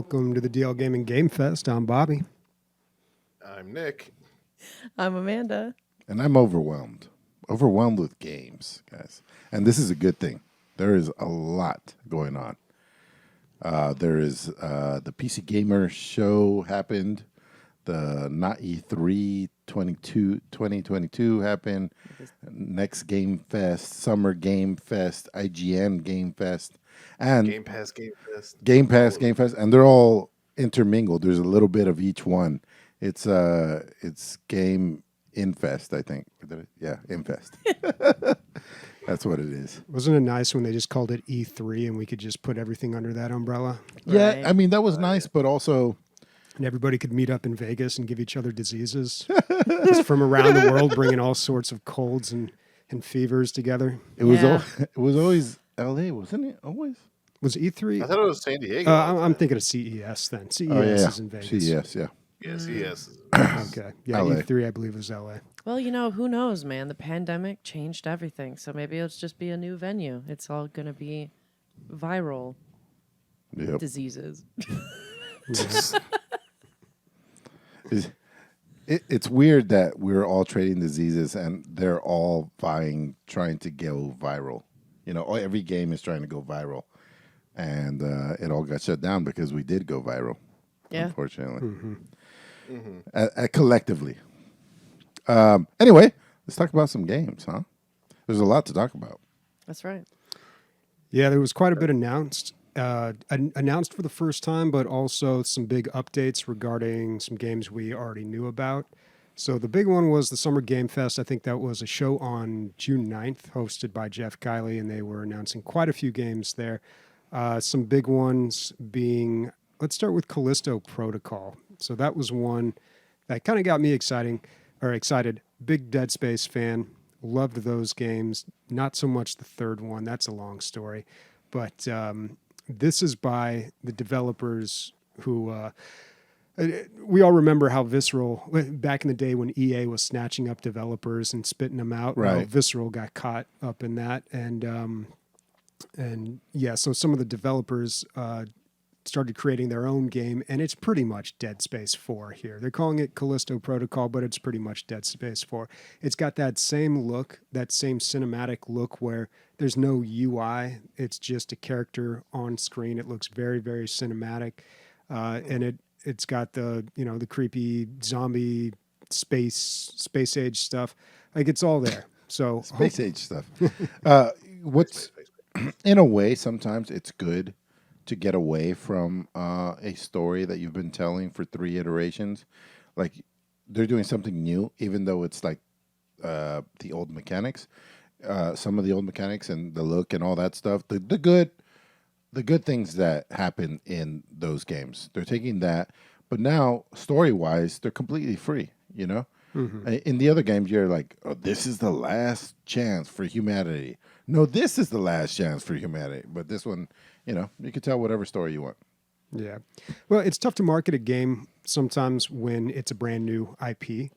Welcome to the DL Gaming Game Fest. I'm Bobby. I'm Nick. I'm Amanda. And I'm overwhelmed. Overwhelmed with games, guys. And this is a good thing. There is a lot going on. There is the PC Gamer show happened. The Not E3 2022 happened. Next Game Fest, Summer Game Fest, IGN Game Fest, and Game Pass Game Fest. Game Pass Game Fest, and they're all intermingled. There's a little bit of each one. It's Game Infest, I think. Yeah, Infest. That's what it is. Wasn't it nice when they just called it E3 and we could just put everything under that umbrella? Yeah, Right. I mean, that was nice, but also... And everybody could meet up in Vegas and give each other diseases just from around the world, bringing all sorts of colds and fevers together. It was Yeah. it was always LA, wasn't it? Always. Was E3? I thought it was San Diego. I'm thinking of CES then. CES is in Vegas. Yes, yeah. Yes, yes. Okay. Yeah, LA. E3 I believe was LA. Well, who knows, man? The pandemic changed everything. So maybe it'll just be a new venue. It's all going to be viral Yep. diseases. Yeah. It's weird that we're all trading diseases and they're all trying to go viral. You know, every game is trying to go viral. And it all got shut down because we did go viral, Yeah. unfortunately. Mm-hmm. Collectively. Anyway, let's talk about some games, huh? There's a lot to talk about. That's right. Yeah, there was quite a bit announced. Announced for the first time, but also some big updates regarding some games we already knew about. So the big one was the Summer Game Fest. I think that was a show on June 9th, hosted by Jeff Kiley, and they were announcing quite a few games there. Some big ones being, let's start with Callisto Protocol. So that was one that kind of got me excited. Big Dead Space fan. Loved those games. Not so much the third one. That's a long story. But this is by the developers who we all remember how Visceral, back in the day when EA was snatching up developers and spitting them out. Right. Well, Visceral got caught up in that. And yeah, so some of the developers started creating their own game, and it's pretty much Dead Space 4 here. They're calling it Callisto Protocol, but it's pretty much Dead Space 4. It's got that same look, that same cinematic look where there's no UI. It's just a character on screen. It looks very, very cinematic, and it's got the the creepy zombie space age stuff. Like it's all there. So Space age stuff. What's in a way, sometimes it's good to get away from a story that you've been telling for 3 iterations. Like they're doing something new, even though it's like the old mechanics. Some of the old mechanics and the look and all that stuff. The good things that happen in those games. They're taking that, but now story wise, they're completely free. You know. Mm-hmm. In the other games, you're like, oh, this is the last chance for humanity. No, this is the last chance for humanity. But this one, you can tell whatever story you want. Yeah. Well, it's tough to market a game sometimes when it's a brand new IP.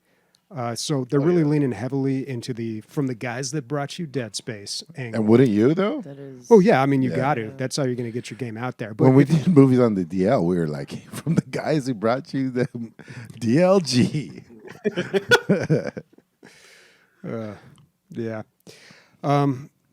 So they're really leaning heavily into from the guys that brought you Dead Space. And wouldn't you, though? That is. Oh, yeah. I mean, you Yeah. got to. That's how you're going to get your game out there. But When we did movies on the DL, we were like, from the guys who brought you the DLG. yeah.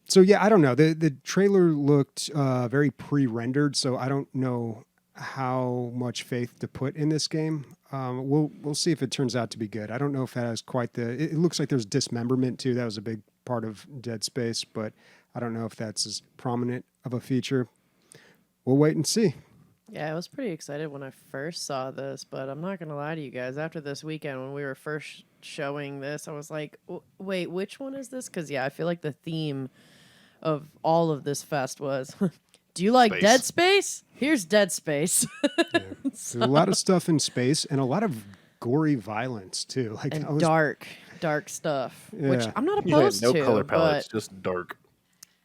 So, yeah, I don't know. The trailer looked very pre-rendered, so I don't know how much faith to put in this game. We'll see if it turns out to be good. I don't know if that has quite it looks like there's dismemberment, too. That was a big part of Dead Space, but I don't know if that's as prominent of a feature. We'll wait and see. Yeah, I was pretty excited when I first saw this, but I'm not going to lie to you guys. After this weekend, when we were first showing this, I was like, wait, which one is this? Because, yeah, I feel like the theme of all of this fest was, do you like Space. Dead Space? Here's Dead Space. There's a lot of stuff in space and a lot of gory violence, too. Like And dark stuff, which Yeah. I'm not You had opposed no to. color palettes, But just dark.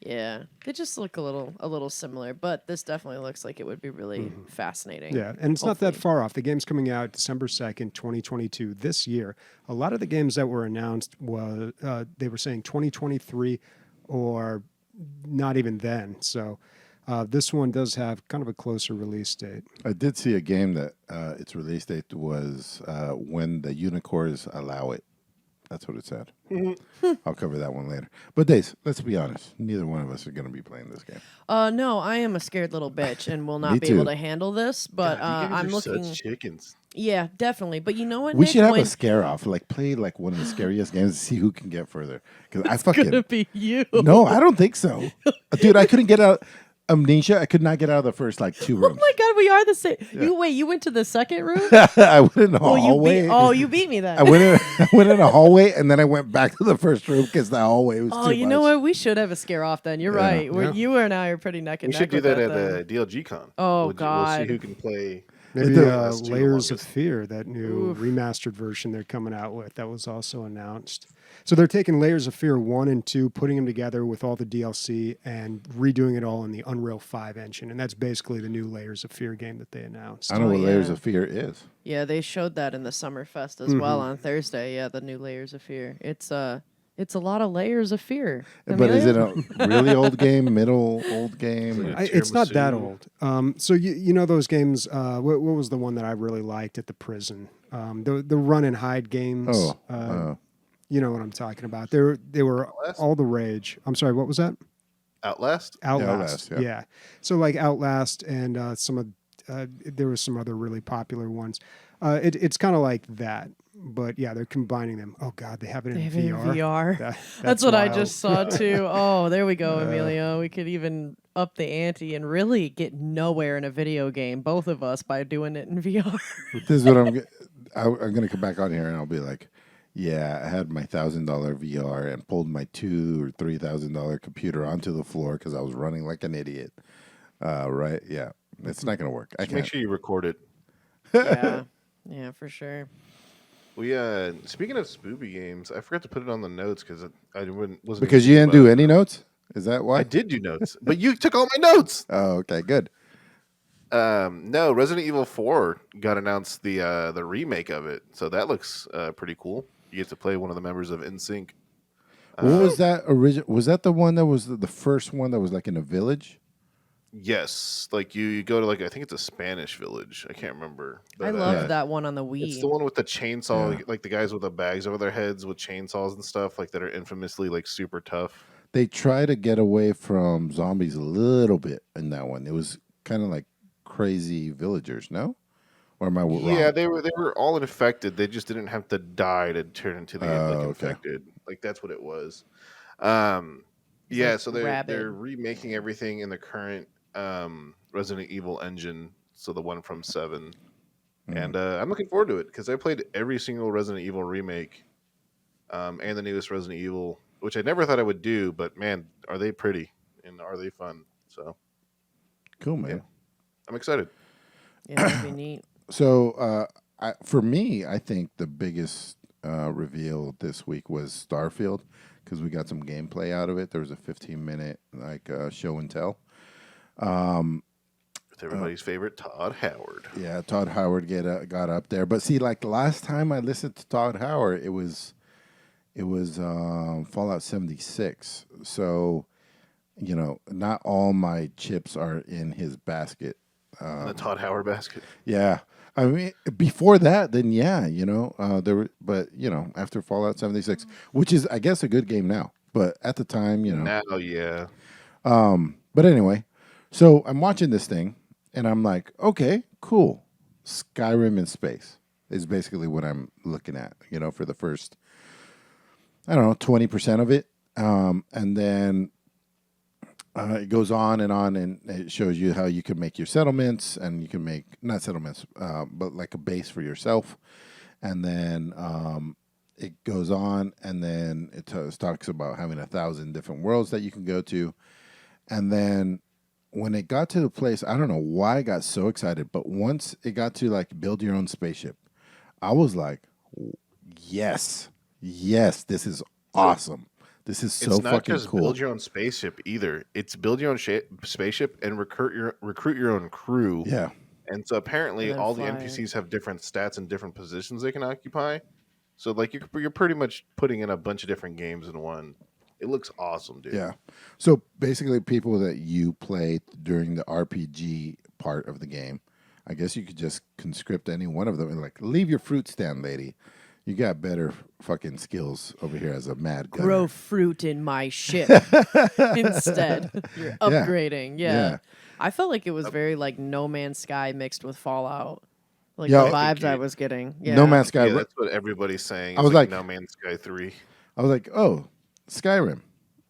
yeah, they just look a little similar, but this definitely looks like it would be really fascinating. Yeah, and it's not that hopefully. far off. The game's coming out December 2nd, 2022, this year. A lot of the games that were announced, they were saying 2023 or not even then. So This one does have kind of a closer release date. I did see a game that its release date was when the unicorns allow it. That's what it said. I'll cover that one later. But Days, let's be honest. Neither one of us are going to be playing this game. No, I am a scared little bitch and will Me not be able too. to handle this. But God, you guys I'm are looking. such chickens. Yeah, definitely. But you know what? We Nick? should have When- a scare off. Like play like one of the scariest games to see who can get further. Because I It's fucking gonna be you. no, I don't think so, dude. I couldn't get out. Amnesia. I could not get out of the first like 2 Oh rooms. my god, we are the same. You went to the second room? I went in a Oh, hallway. you beat me then. I went in a hallway and then I went back to the first room because the hallway was Oh, too you much. know what? We should have a scare off then. You're Yeah. right. Yeah. You and I are pretty neck and We neck. should do with that then. at DLG Con. Oh, We'll God. see who can play. Maybe The last two Layers of longest. Fear, that new Oof. remastered version they're coming out with, that was also announced. So they're taking Layers of Fear 1 and 2, putting them together with all the DLC and redoing it all in the Unreal 5 engine. And that's basically the new Layers of Fear game that they announced. I don't know Oh, what Layers yeah. of Fear is. Yeah, they showed that in the Summerfest as well on Thursday. Yeah, the new Layers of Fear. It's a lot of layers of fear. But is it Emilio? a really old game, middle old game? Like It's not that Tiramisu. old. So you know those games. What was the one that I really liked at the prison? The run and hide games. You know what I'm talking about. They were Outlast? all the rage. I'm sorry. What was that? Outlast? Outlast. Outlast, yeah. Yeah. So like Outlast and some of there was some other really popular ones. It's kind of like that, but yeah, they're combining them. Oh God, they have it in They have it in VR. VR. That- That's what I wild. just saw too. Oh, there we go, Emilio. We could even up the ante and really get nowhere in a video game, both of us, by doing it in VR. This is what I'm going to come back on here and I'll be like, yeah, I had my $1,000 VR and pulled my $2,000 or $3,000 computer onto the floor because I was running like an idiot. Right? Yeah, it's not going to work. I Just make can't. sure you record it. Yeah, for sure. We speaking of spoopy games, I forgot to put it on the notes because wasn't Because you didn't do any notes. Is that why? I did do notes, but you took all my notes. Oh, okay, good. No, Resident Evil 4 got announced the remake of it, so that looks pretty cool. You get to play one of the members of NSYNC. What was that original? Was that the one that was the first one that was like in a village? Yes, like you go to I think it's a Spanish village. I can't remember. But, I love Yeah. that one on the Wii. It's the one with the chainsaw, Yeah. like the guys with the bags over their heads with chainsaws and stuff, like that are infamously like super tough. They try to get away from zombies a little bit in that one. It was kind of like crazy villagers, no? Or am I wrong? Yeah, they were all infected. They just didn't have to die to turn into the Okay. infected. Like that's what it was. Yeah, like so they're rabid. remaking everything in the current Resident Evil engine, so the one from 7. And I'm looking forward to it because I played every single Resident Evil remake and the newest Resident Evil, which I never thought I would do, but man, are they pretty and are they fun? So Cool, man. I'm excited. Yeah, that'd be neat. So for me, I think the biggest reveal this week was Starfield because we got some gameplay out of it. There was a 15-minute show and tell. With everybody's favorite Todd Howard. Yeah, Todd Howard got up there. But see, like the last time I listened to Todd Howard, it was Fallout 76. So, you know, not all my chips are in his basket. The Todd Howard basket. Yeah. I mean, before that, then yeah, you know, but you know, after Fallout 76, which is, I guess, a good game now, but at the time, you know. Now, yeah. But anyway, so I'm watching this thing, and I'm like, okay, cool. Skyrim in space is basically what I'm looking at, you know, for the first, I don't know, 20% of it, and then it goes on, and it shows you how you can make your settlements, and you can make, not settlements, but like a base for yourself. And then it goes on, and then it talks about having 1,000 different worlds that you can go to. And then when it got to the place, I don't know why I got so excited, but once it got to like build your own spaceship, I was like, yes, this is awesome. This is so It's not fucking just cool. build your own spaceship either. It's build your own spaceship and recruit your own crew. Yeah. And so apparently And then all the fly. NPCs have different stats and different positions they can occupy. So like you're pretty much putting in a bunch of different games in one. It looks awesome, dude. Yeah. So basically, people that you play during the RPG part of the game, I guess you could just conscript any one of them and like leave your fruit stand, lady. You got better fucking skills over here as a mad gunner. Grow fruit in my ship instead. You're upgrading. Yeah. I felt like it was very like No Man's Sky mixed with Fallout. Like Yeah, the vibes I was getting. Yeah. No Man's Sky. Yeah, that's what everybody's saying. I It's was like like- No Man's Sky 3. I was like, oh, Skyrim.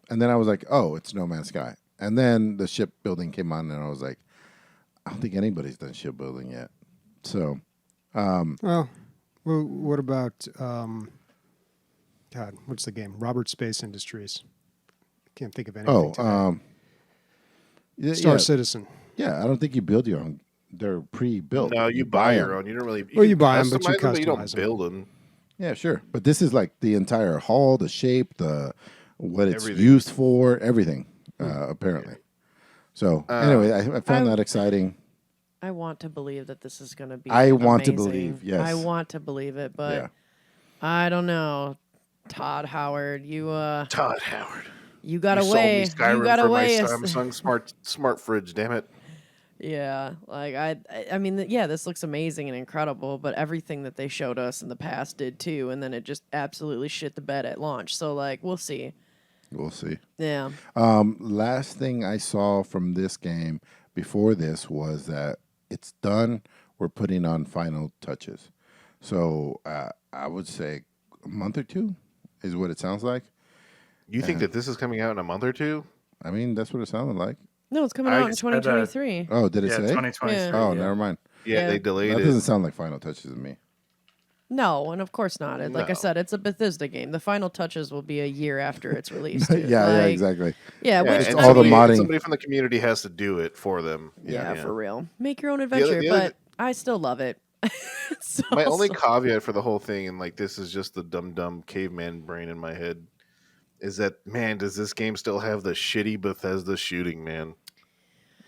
And then I was like, oh, it's No Man's Sky. And then the shipbuilding came on, and I was like, I don't think anybody's done shipbuilding yet. So, Well, what about God? What's the game? Robert Space Industries. Can't think of anything. Star yeah, Citizen. yeah, I don't think you build your own. They're pre-built. No, you buy your 'em. own. You don't really. Well, you can buy 'em, but you customize 'em, you don't customize 'em. build them. Yeah, sure. But this is like the entire hull, the shape, the what it's Everything. used for, everything. Apparently. So anyway, I found that exciting. I want to believe that this is going to be. I want to amazing. believe, yes. I want to believe it, but Yeah. I don't know. Todd Howard, you Todd Howard. you got You sold away. me Skyrim You got for away. my Samsung smart fridge. Damn it. Yeah, like I mean, yeah, this looks amazing and incredible, but everything that they showed us in the past did too, and then it just absolutely shit the bed at launch. So like, we'll see. We'll see. Yeah. Last thing I saw from this game before this was that it's done. We're putting on final touches. So I would say a month or two is what it sounds like. You think that this is coming out in a month or two? I mean, that's what it sounded like. No, it's coming I out in said, 2023. Oh, did it Yeah, say? 2023. Yeah. Oh, yeah. never mind. Yeah, Yeah. they delayed That it. doesn't sound like final touches to me. No, and of course not. Like I No. said, it's a Bethesda game. The final touches will be a year after it's released. yeah, dude. yeah, Like, exactly. Yeah, Yeah, which and I all the mean, modding. Somebody from the community has to do it for them. Yeah, Yeah. for real. Make your own other- adventure, the other- but I still love it. It's My only awesome. caveat for the whole thing, and like this is just the dumb caveman brain in my head, is that man, does this game still have the shitty Bethesda shooting, man?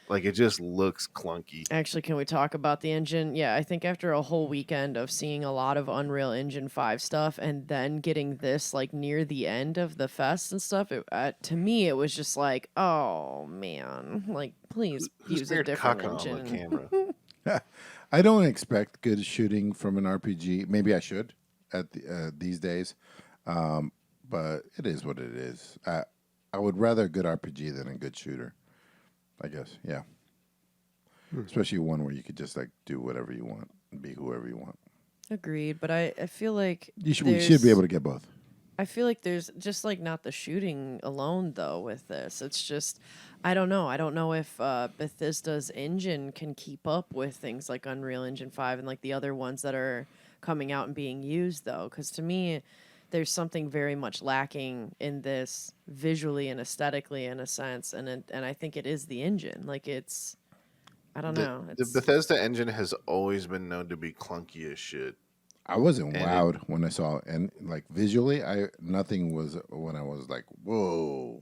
Like it just looks clunky. Actually, can we talk about the engine? Yeah, I think after a whole weekend of seeing a lot of Unreal Engine 5 stuff and then getting this like near the end of the fest and stuff, to me it was just like, oh man, like please Who's use a weird different caca on the engine. camera? I don't expect good shooting from an RPG. Maybe I should at these days, but it is what it is. I would rather a good RPG than a good shooter. I guess, yeah. Especially one where you could just like do whatever you want and be whoever you want. Agreed, but I feel like We should be there's- able to get both. I feel like there's just like not the shooting alone though with this. It's just I don't know. I don't know if Bethesda's engine can keep up with things like Unreal Engine 5 and like the other ones that are coming out and being used though, cuz to me there's something very much lacking in this visually and aesthetically in a sense, and I think it is the engine. Like it's I don't know. The It's, Bethesda engine has always been known to be clunky as shit. I wasn't And wowed when I saw it, and like visually, nothing was when I was like, whoa.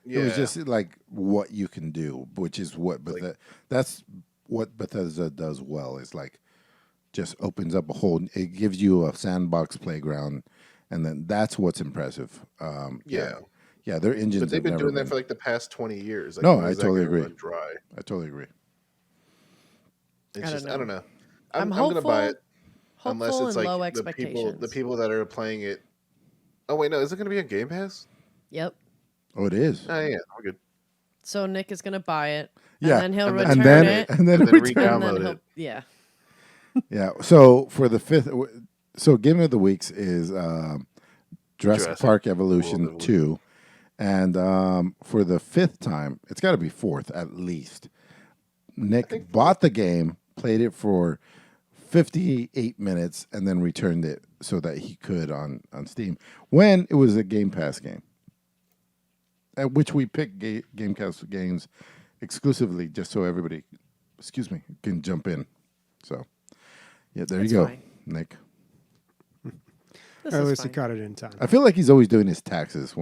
Yeah, It was just like what you can do, which is what that's what Bethesda does well. Is like just opens up a whole. It gives you a sandbox playground, and then that's what's impressive. Yeah. yeah. Their engines. but they've have been never doing that for like the past 20 years. Like, No, when I is that totally gonna agree. run Dry. I totally agree. It's I just don't I don't know. know. I'm I'm gonna buy hopeful- it unless hopeful it's and like low the expectations. people that are playing it. Oh wait, no, is it gonna be on Game Pass? Yep. Oh, it is. Oh yeah, we're good. So Nick is gonna buy it, Yeah, and then he'll and then- return and then it, and then, And then return- and then download he'll it. yeah. Yeah. So for the fifth, so Game of the Weeks is Jurassic Jurassic Park World Evolution Evolution. 2, and for the fifth time, it's got to be fourth at least. Nick bought the game, played it for 58 minutes, and then returned it so that he could on Steam when it was a Game Pass game, at which we pick Game Pass games exclusively just so everybody, can jump in. So, yeah, there That's you go, fine. Nick. This Or at is least he fine. caught it in time. I feel like he's always doing his taxes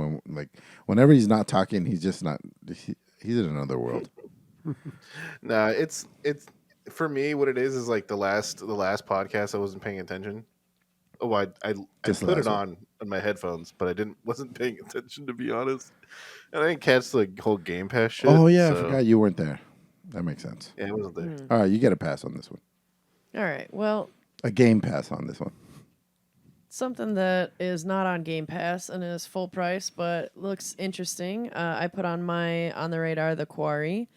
whenever he's not talking, he's just not. He's in another world. Nah, it's for me. What it is like the last podcast I wasn't paying attention. Oh, I Just the put it last one. on my headphones, but I wasn't paying attention, to be honest. And I didn't catch the whole Game Pass shit. Oh yeah, I so forgot you weren't there. That makes sense. yeah, it wasn't there. All right, you get a pass on this one. All right. Well, A game pass on this one. something that is not on Game Pass and is full price, but looks interesting. I put on the radar the Quarry.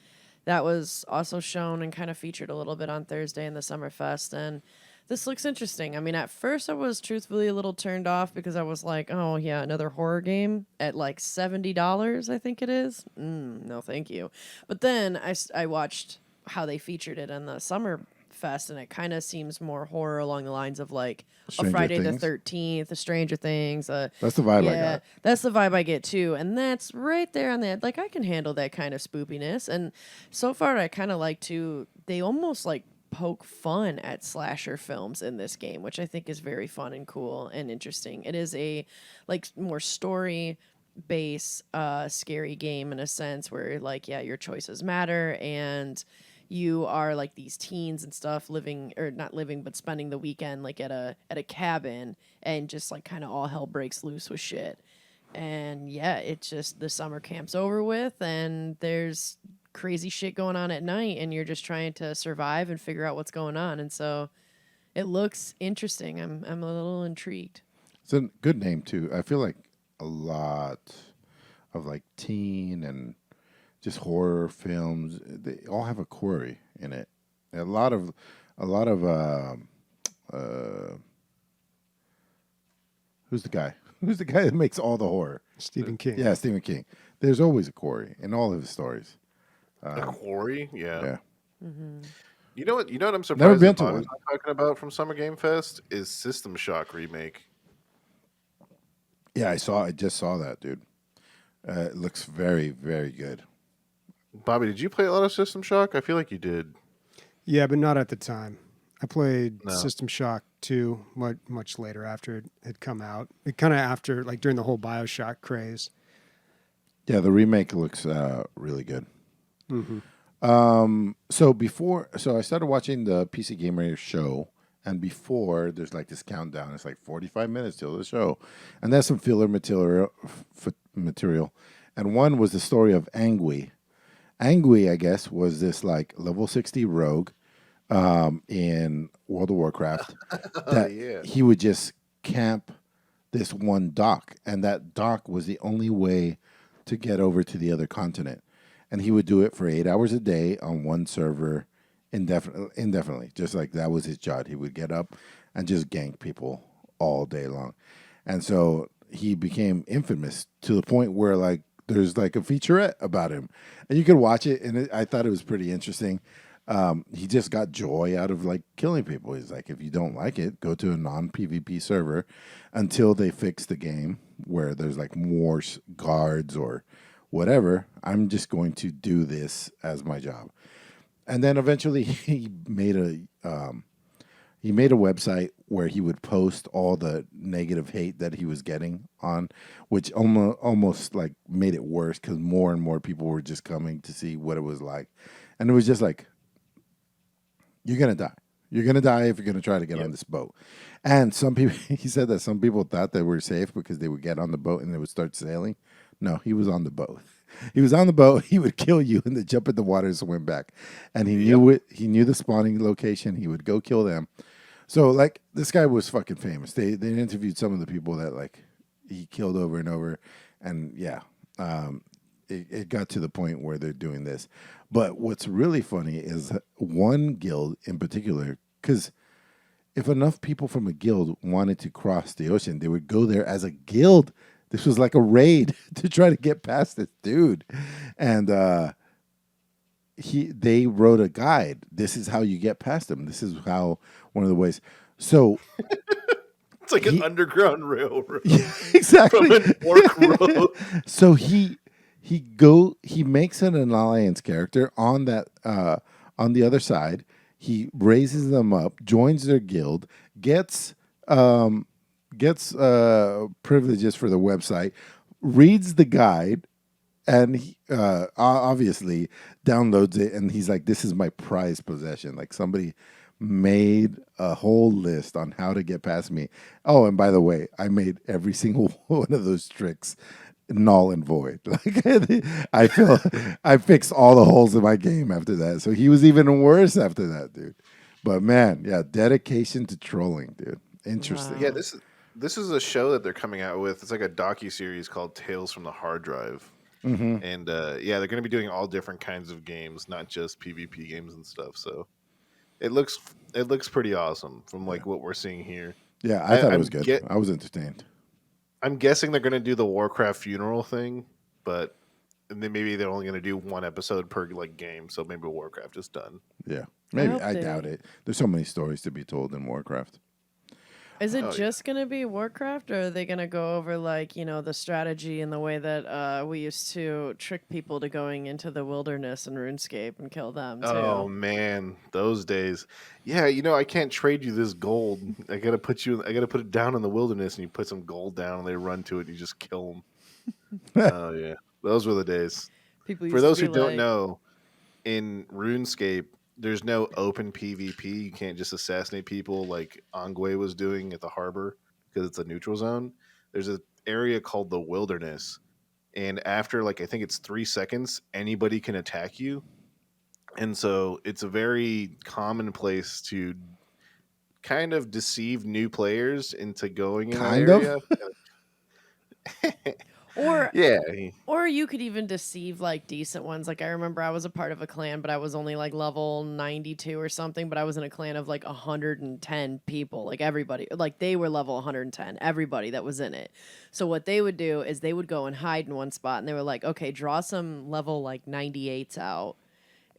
That was also shown and kind of featured a little bit on Thursday in the Summerfest, and this looks interesting. I mean, at first I was truthfully a little turned off because I was like, oh yeah, another horror game at like $70, I think it is. No, thank you. But then I watched how they featured it in the Summerfest, and it kind of seems more horror along the lines of like Stranger a Friday Things? the 13th, a Stranger Things. That's the vibe I Yeah, got. that's the vibe I get too. And that's right there on that. Like, I can handle that kind of spoopiness. And so far, I kind of like to, they almost like poke fun at slasher films in this game, which I think is very fun and cool and interesting. It is a like more story base scary game in a sense where like, yeah, your choices matter, and you are like these teens and stuff living, or not living, but spending the weekend like at a cabin, and just like kind of all hell breaks loose with shit. And yeah, it's just the summer camp's over with, and there's crazy shit going on at night, and you're just trying to survive and figure out what's going on. And so it looks interesting. I'm a little intrigued. It's a good name too. I feel like a lot of like teen and just horror films, they all have a quarry in it. A lot of who's the guy? Who's the guy that makes all the horror? Stephen King. Yeah, Stephen King. There's always a quarry in all of his stories. A Quarry, yeah. Yeah. You know what? I'm surprised. Never been that to Bobby's one. not talking about from Summer Game Fest is System Shock remake. Yeah, I just saw that, dude. It looks very, very good. Bobby, did you play a lot of System Shock? I feel like you did. Yeah, but not at the time. I played No. System Shock 2 much later after it had come out. It kind of after, like during the whole BioShock craze. Yeah, the remake looks really good. Mm-hmm. So I started watching the PC Gamer show, and before there's like this countdown. It's like 45 minutes till the show, and there's some filler material. And one was the story of Angui. Angui, I guess, was this like level 60 rogue in World of Warcraft that yeah. he would just camp this one dock, and that dock was the only way to get over to the other continent. And he would do it for 8 hours a day on one server indefinitely. Just like that was his job. He would get up and just gank people all day long. And so he became infamous to the point where like there's like a featurette about him. And you could watch it, and I thought it was pretty interesting. He just got joy out of like killing people. He's like, if you don't like it, go to a non-PvP server until they fix the game where there's like more guards or whatever. I'm just going to do this as my job. And then eventually he made a website where he would post all the negative hate that he was getting on, which almost like made it worse because more and more people were just coming to see what it was like. And it was just like, you're going to die. You're going to die if you're going to try to get on this boat. And some people, he said that some people thought they were safe because they would get on the boat and they would start sailing. No, he was on the boat. He was on the boat. He would kill you and then jump in the water and swim back. And he knew it. He knew the spawning location. He would go kill them. So like this guy was fucking famous. They interviewed some of the people that like he killed over and over. And yeah, it got to the point where they're doing this. But what's really funny is one guild in particular, because if enough people from a guild wanted to cross the ocean, they would go there as a guild. This was like a raid to try to get past this dude. And they wrote a guide. This is how you get past him. This is how one of the ways. So It's like an underground railroad. yeah, exactly. From an orc road. So he makes an alliance character on that on the other side. He raises them up, joins their guild, gets privileges for the website, reads the guide, and he, obviously downloads it. And he's like, "This is my prized possession." Like somebody made a whole list on how to get past me. Oh, and by the way, I made every single one of those tricks null and void. Like I feel I fixed all the holes in my game after that. So he was even worse after that, dude. But man, yeah, dedication to trolling, dude. Interesting. Yeah, Wow. this is a show that they're coming out with. It's like a docu-series called Tales from the Hard Drive. Mm-hmm. And yeah, they're going to be doing all different kinds of games, not just PvP games and stuff. So it looks pretty awesome from like what we're seeing here. Yeah, I I, thought it was I'm good. get I was entertained. I'm guessing they're going to do the Warcraft funeral thing, but and then maybe they're only going to do one episode per like game. So maybe Warcraft is done. Yeah. Maybe. hope I they- doubt it. There's so many stories to be told in Warcraft. Is it Oh, yeah. just gonna be Warcraft, or are they gonna go over like the strategy and the way that we used to trick people to going into the wilderness and RuneScape and kill them too? Oh man, those days. Yeah, I can't trade you this gold. I gotta put it down in the wilderness, and you put some gold down, and they run to it, and you just kill them. Oh yeah, those were the days. People used For those to who be don't like, know, in RuneScape, there's no open PvP. You can't just assassinate people like Angwe was doing at the harbor because it's a neutral zone. There's an area called the Wilderness, and after like I think it's 3 seconds, anybody can attack you, and so it's a very common place to kind of deceive new players into going in that Kind of? area. or Yeah, Or you could even deceive like decent ones. Like I remember I was a part of a clan, but I was only like level 92 or something, but I was in a clan of like 110 people. Like everybody, like they were level 110, everybody that was in it. So what they would do is they would go and hide in one spot and they were like, "Okay, draw some level like 98s out."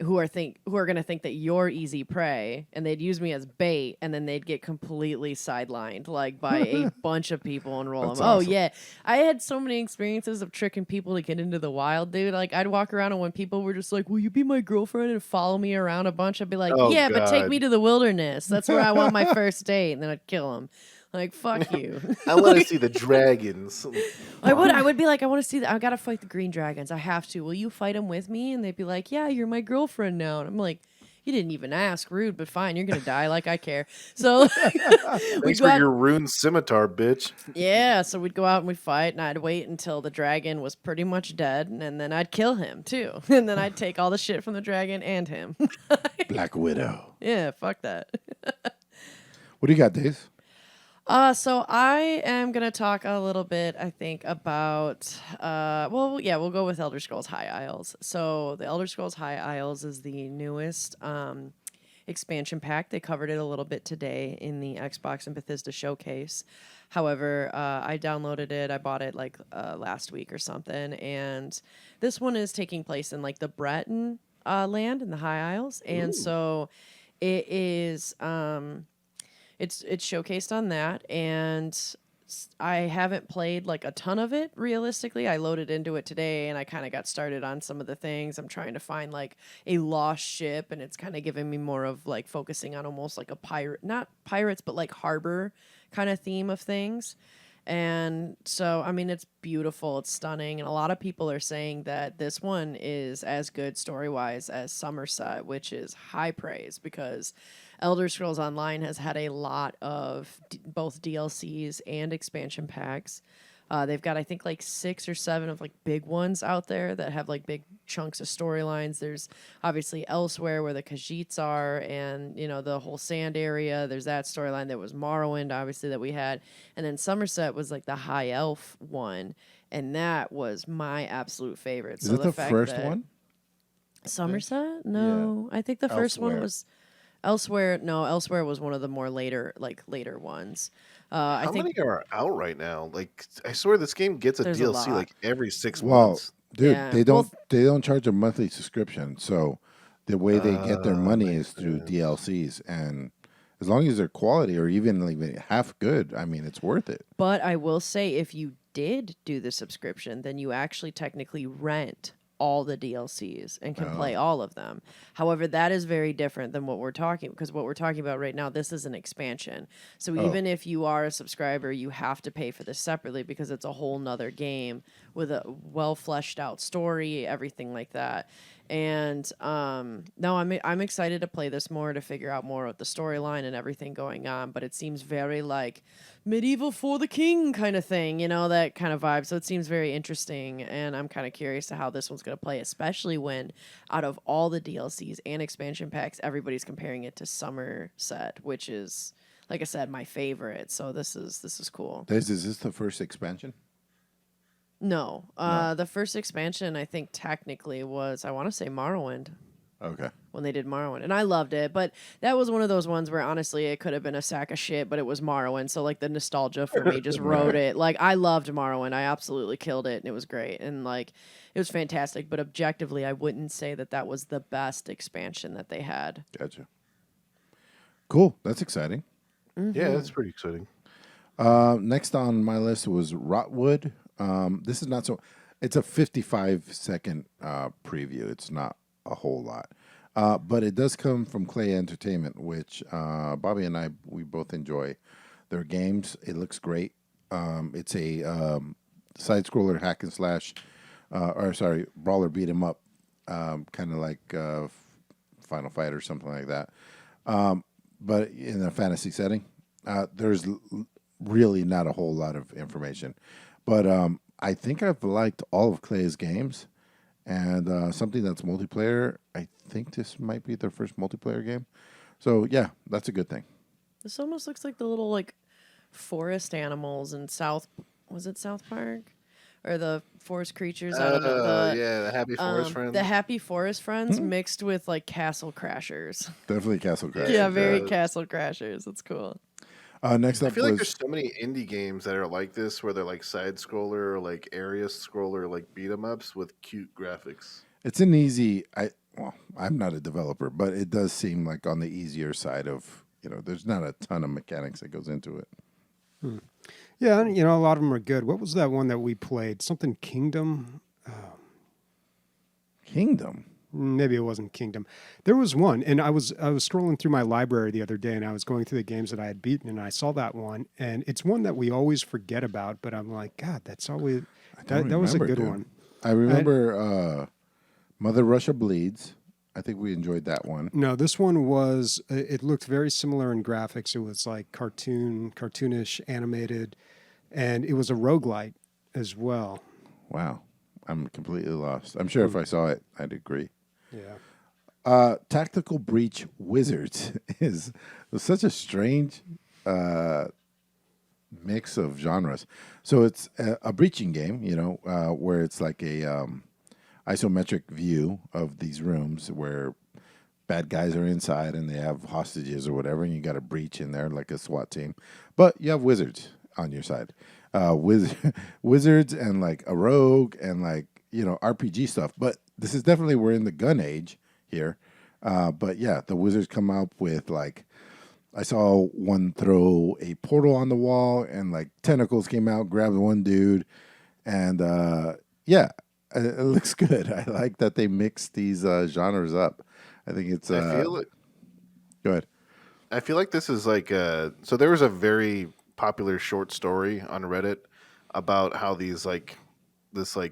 Who are gonna think that you're easy prey, and they'd use me as bait, and then they'd get completely sidelined like by a bunch of people and roll That's them. Oh awesome. yeah, I had so many experiences of tricking people to get into the wild, dude. Like I'd walk around, and when people were just like, "Will you be my girlfriend?" and follow me around a bunch, I'd be like, Oh, "Yeah, but take God. me to the wilderness. That's where I want my first date." And then I'd kill them. Like fuck you. I want to see the dragons. I would be like, I want to see that. I gotta fight the green dragons. I have to. Will you fight them with me? And they'd be like, Yeah, you're my girlfriend now. And I'm like, You didn't even ask, rude, but fine. You're gonna die. Like I care. So we'd Thanks go for out. your rune scimitar, bitch. Yeah, so we'd go out and we'd fight, and I'd wait until the dragon was pretty much dead, and then I'd kill him too, and then I'd take all the shit from the dragon and him. Black Widow. Yeah, fuck that. What do you got, Dave? So I am gonna talk a little bit, I think, about we'll go with Elder Scrolls High Isles. So the Elder Scrolls High Isles is the newest expansion pack. They covered it a little bit today in the Xbox and Bethesda showcase. However, I downloaded it. I bought it like last week or something, and this one is taking place in like the Breton land in the High Isles, and so it is. It's showcased on that, and I haven't played like a ton of it realistically. I loaded into it today, and I kind of got started on some of the things. I'm trying to find like a lost ship, and it's kind of giving me more of like focusing on almost like a pirate, not pirates, but like harbor kind of theme of things. And so, I mean, it's beautiful, it's stunning, and a lot of people are saying that this one is as good story-wise as Somerset, which is high praise because Elder Scrolls Online has had a lot of both DLCs and expansion packs. They've got, I think, like 6 or 7 of like big ones out there that have like big chunks of storylines. There's obviously Elsewhere where the Khajiits are, and the whole sand area. There's that storyline. There was Morrowind, obviously, that we had, and then Somerset was like the High Elf one, and that was my absolute favorite. Is So it the fact first that- one? Somerset? No, I think the first one Elsewhere. was Elsewhere. No, Elsewhere was one of the more later ones. I How think many are out right now? Like, I swear this game gets a There's a DLC lot. like every 6 Well, months. dude, Yeah. they don't charge a monthly subscription, so the way they get their money is through DLCs, and as long as they're quality or even like half good, I mean, it's worth it. But I will say, if you did do the subscription, then you actually technically rent all the DLCs and can play all of them. However, that is very different than what we're talking, because what we're talking about right now, this is an expansion. So even if you are a subscriber, you have to pay for this separately because it's a whole nother game with a well fleshed out story, everything like that. And no, I'm excited to play this more to figure out more of the storyline and everything going on. But it seems very like medieval for the king kind of thing, that kind of vibe. So it seems very interesting, and I'm kind of curious to how this one's going to play, especially when out of all the DLCs and expansion packs, everybody's comparing it to Somerset, which is, like I said, my favorite. So this is cool. Is this the first expansion? No, the first expansion I think technically was, I want to say, Morrowind. Okay. When they did Morrowind, and I loved it, but that was one of those ones where honestly it could have been a sack of shit, but it was Morrowind, so like the nostalgia for me just wrote it. Like I loved Morrowind, I absolutely killed it, and it was great, and like it was fantastic. But objectively, I wouldn't say that was the best expansion that they had. Gotcha. Cool. That's exciting. Yeah, that's pretty exciting. Next on my list was Rotwood. This is not so. It's a 55-second preview. It's not a whole lot, but it does come from Clay Entertainment, which Bobby and we both enjoy their games. It looks great. It's a side scroller hack and slash, brawler beat 'em up, kind of like Final Fight or something like that, but in a fantasy setting. There's really not a whole lot of information, but I think I've liked all of Clay's games, and something that's multiplayer. I think this might be their first multiplayer game, so yeah, that's a good thing. This almost looks like the little like forest animals in South Park, or the forest creatures out of the Happy Forest Friends. The Happy Forest Friends mixed with like Castle Crashers. Definitely Castle Crashers. Yeah, very Castle Crashers. That's cool. Next up, I feel like there's so many indie games that are like this, where they're like side scroller, or like area scroller, like beat 'em ups with cute graphics. it's an easy. I'm not a developer, but it does seem like on the easier side of, there's not a ton of mechanics that goes into it. Yeah, and, a lot of them are good. What was that one that we played? Something Kingdom? Kingdom. Maybe it wasn't Kingdom. There was one, and I was scrolling through my library the other day, and I was going through the games that I had beaten, and I saw that one, and it's one that we always forget about. But I'm like, God, that's always that was a good one. I remember Mother Russia Bleeds. I think we enjoyed that one. No, this one was. It looked very similar in graphics. It was like cartoonish, animated, and it was a roguelite as well. Wow, I'm completely lost. I'm sure if I saw it, I'd agree. Yeah. Tactical Breach Wizards was such a strange mix of genres. So it's a breaching game, where it's like a isometric view of these rooms where bad guys are inside and they have hostages or whatever, and you got to breach in there like a SWAT team. But you have wizards on your side. Wizards and like a rogue and like, RPG stuff. But this is definitely, we're in the gun age here. But yeah, the wizards come up with like, I saw one throw a portal on the wall and like tentacles came out, grabbed one dude. And yeah, it looks good. I like that they mix these genres up. I think it's. I feel it. Go ahead. I feel like this is like so there was a very popular short story on Reddit about how this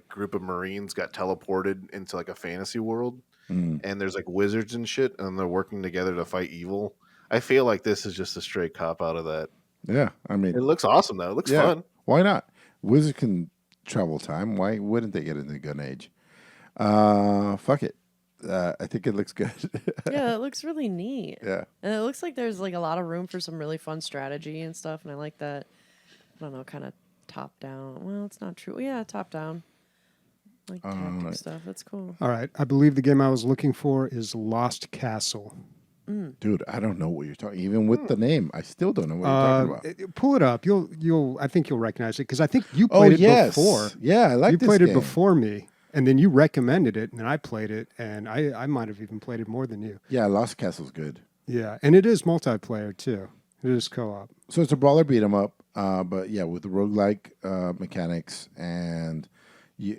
group of Marines got teleported into like a fantasy world, and there's like wizards and shit, and they're working together to fight evil. I feel like this is just a straight cop out of that. Yeah, I mean, it looks awesome though. It looks fun. Why not? Wizards can travel time. Why wouldn't they get in the gun age? Fuck it. I think it looks good. Yeah, it looks really neat. Yeah. And it looks like there's like a lot of room for some really fun strategy and stuff, and I like that, I don't know, kind of top down. Well, it's not true. Yeah, top down. Like tactic stuff. That's cool. All right. I believe the game I was looking for is Lost Castle. Dude, I don't know what you're talking. Even with the name, I still don't know what you're talking about. Pull it up. I think you'll recognize it because I think you played it before. Yeah, I like you this played game. it before me, and then you recommended it, and I played it, and I might have even played it more than you. Yeah, Lost Castle's good. Yeah, and it is multiplayer too. It is co-op. So it's a brawler beat 'em up, but yeah, with the roguelike mechanics, and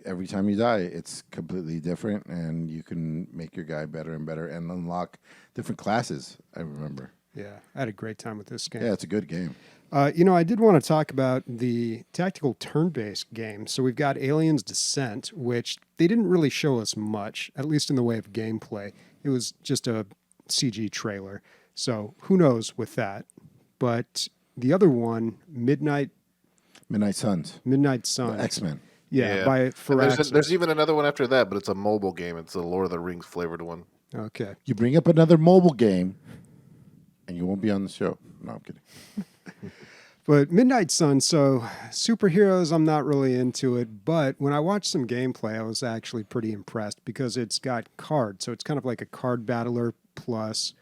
every time you die, it's completely different, and you can make your guy better and better and unlock different classes. I remember. Yeah, I had a great time with this game. Yeah, it's a good game. I did want to talk about the tactical turn-based game. So we've got Aliens Descent, which they didn't really show us much, at least in the way of gameplay. It was just a CG trailer. So who knows with that. But the other one, Midnight Suns. Suns. X-Men. Yeah, by And Firaxis. there's even another one after that, but it's a mobile game. It's a Lord of the Rings flavored one. Okay. You bring up another mobile game, and you won't be on the show. No, I'm kidding. But Midnight Sun, so superheroes, I'm not really into it. But when I watched some gameplay, I was actually pretty impressed because it's got cards. So it's kind of like a card battler plus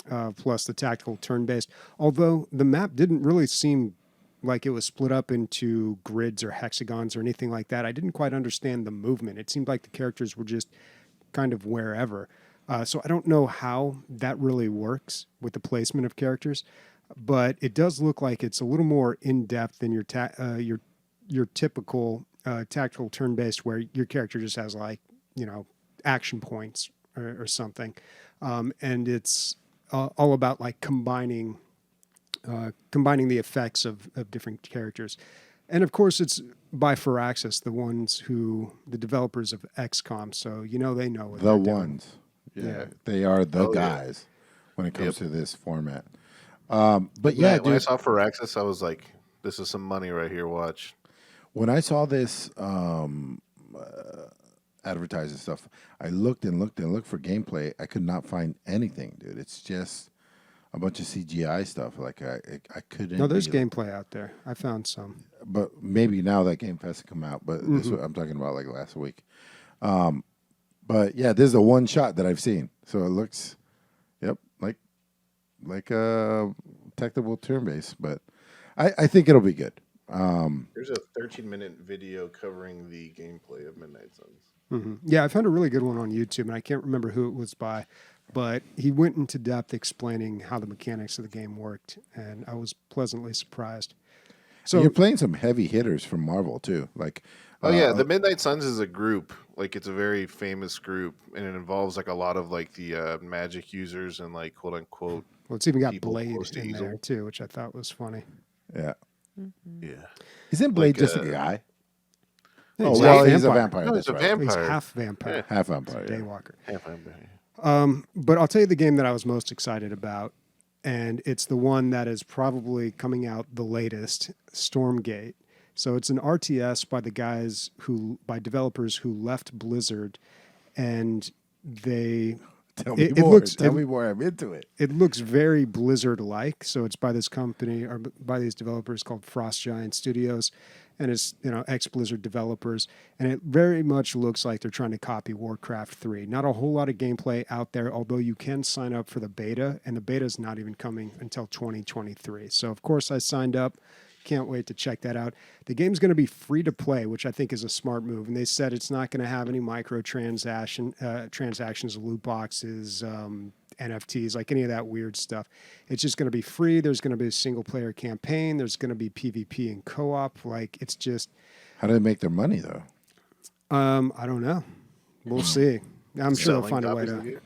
the tactical turn-based. Although the map didn't really seem like it was split up into grids or hexagons or anything like that. I didn't quite understand the movement. It seemed like the characters were just kind of wherever. So I don't know how that really works with the placement of characters. But it does look like it's a little more in depth than your typical tactical turn based, where your character just has action points or something, and it's all about like combining the effects of different characters, and of course it's by Firaxis, the developers of XCOM, so they know what The they're doing. ones. Yeah, Yeah. they are the Oh, yeah. guys when it comes Yep. to this format. But yeah, When I dude, saw Firaxis, I was like, "This is some money right here. Watch." when I saw this advertising stuff, I looked and looked and looked for gameplay. I could not find anything, dude. It's just a bunch of CGI stuff. Like I couldn't. No, there's be- gameplay out there. I found some. but maybe now that game has come out. But this I'm talking about like last week. But yeah, this is a one shot that I've seen, so it looks, yep, like a tactical turn base. But I think it'll be good. There's a 13-minute video covering the gameplay of Midnight Suns. Yeah, I found a really good one on YouTube, and I can't remember who it was by, but he went into depth explaining how the mechanics of the game worked, and I was pleasantly surprised. So You're playing some heavy hitters from Marvel too, like. Oh yeah, the Midnight Suns is a group. Like it's a very famous group, and it involves like a lot of like the magic users and like quote unquote. well, it's even got people Blade close to in there Easel. too, which I thought was funny. Yeah, Yeah. isn't Blade Like, just a guy? Yeah, Oh he's well, half he's a vampire. vampire. No, That's he's a right. vampire. He's half vampire, Half vampire. Yeah. daywalker. Half vampire. But I'll tell you the game that I was most excited about, and it's the one that is probably coming out the latest, Stormgate. So it's an RTS by developers who left Blizzard, and they Tell me It more. looks- Tell it- me more. I'm into it. it looks very Blizzard-like. So it's by this company or by these developers called Frost Giant Studios, and it's ex-Blizzard developers, and it very much looks like they're trying to copy Warcraft 3. Not a whole lot of gameplay out there, although you can sign up for the beta, and the beta is not even coming until 2023. So of course I signed up. Can't wait to check that out. The game's going to be free to play, which I think is a smart move. And they said it's not going to have any transactions, loot boxes, NFTs, like any of that weird stuff. It's just going to be free. There's going to be a single player campaign. There's going to be PvP and co-op. Like it's just, How do they make their money though? I don't know. We'll see. I'm sure they'll Selling find a way copies of to. the game?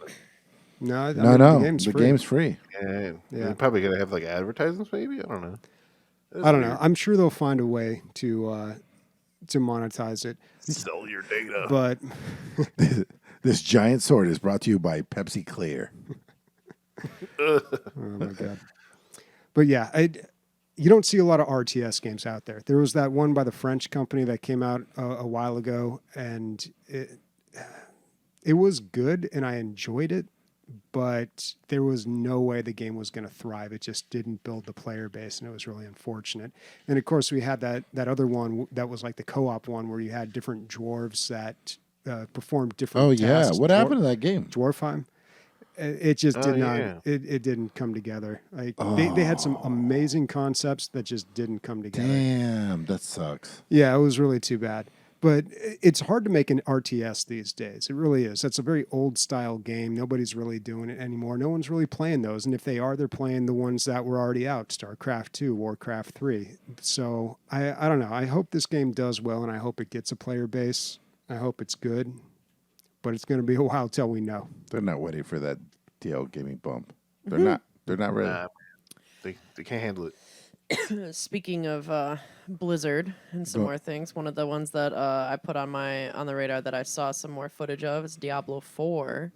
No, No, the game's the free. game's free. Yeah. Yeah. They're probably gonna have like advertisements, maybe. I don't know. That's I don't know. weird. I'm sure they'll find a way to monetize it. Sell your data. But This giant sword is brought to you by Pepsi Clear. oh my god. But yeah, you don't see a lot of RTS games out there. There was that one by the French company that came out a while ago, and it was good, and I enjoyed it. But there was no way the game was going to thrive. It just didn't build the player base, and it was really unfortunate. And of course, we had that other one that was like the co-op one where you had different dwarves that performed different. Oh yeah, tasks. what happened to that game? Dwarfheim? It just Oh, did not. yeah. It didn't come together. Like they had some amazing concepts that just didn't come together. Damn, that sucks. Yeah, it was really too bad. But it's hard to make an RTS these days. It really is. That's a very old style game. Nobody's really doing it anymore. No one's really playing those. And if they are, they're playing the ones that were already out, StarCraft 2, Warcraft 3. So I don't know. I hope this game does well, and I hope it gets a player base. I hope it's good. But it's going to be a while till we know. They're not waiting for that DL gaming bump. They're not. They're not ready. Nah, they can't handle it. Speaking of Blizzard and some Go- more things, one of the ones that I put on the radar that I saw some more footage of is Diablo 4.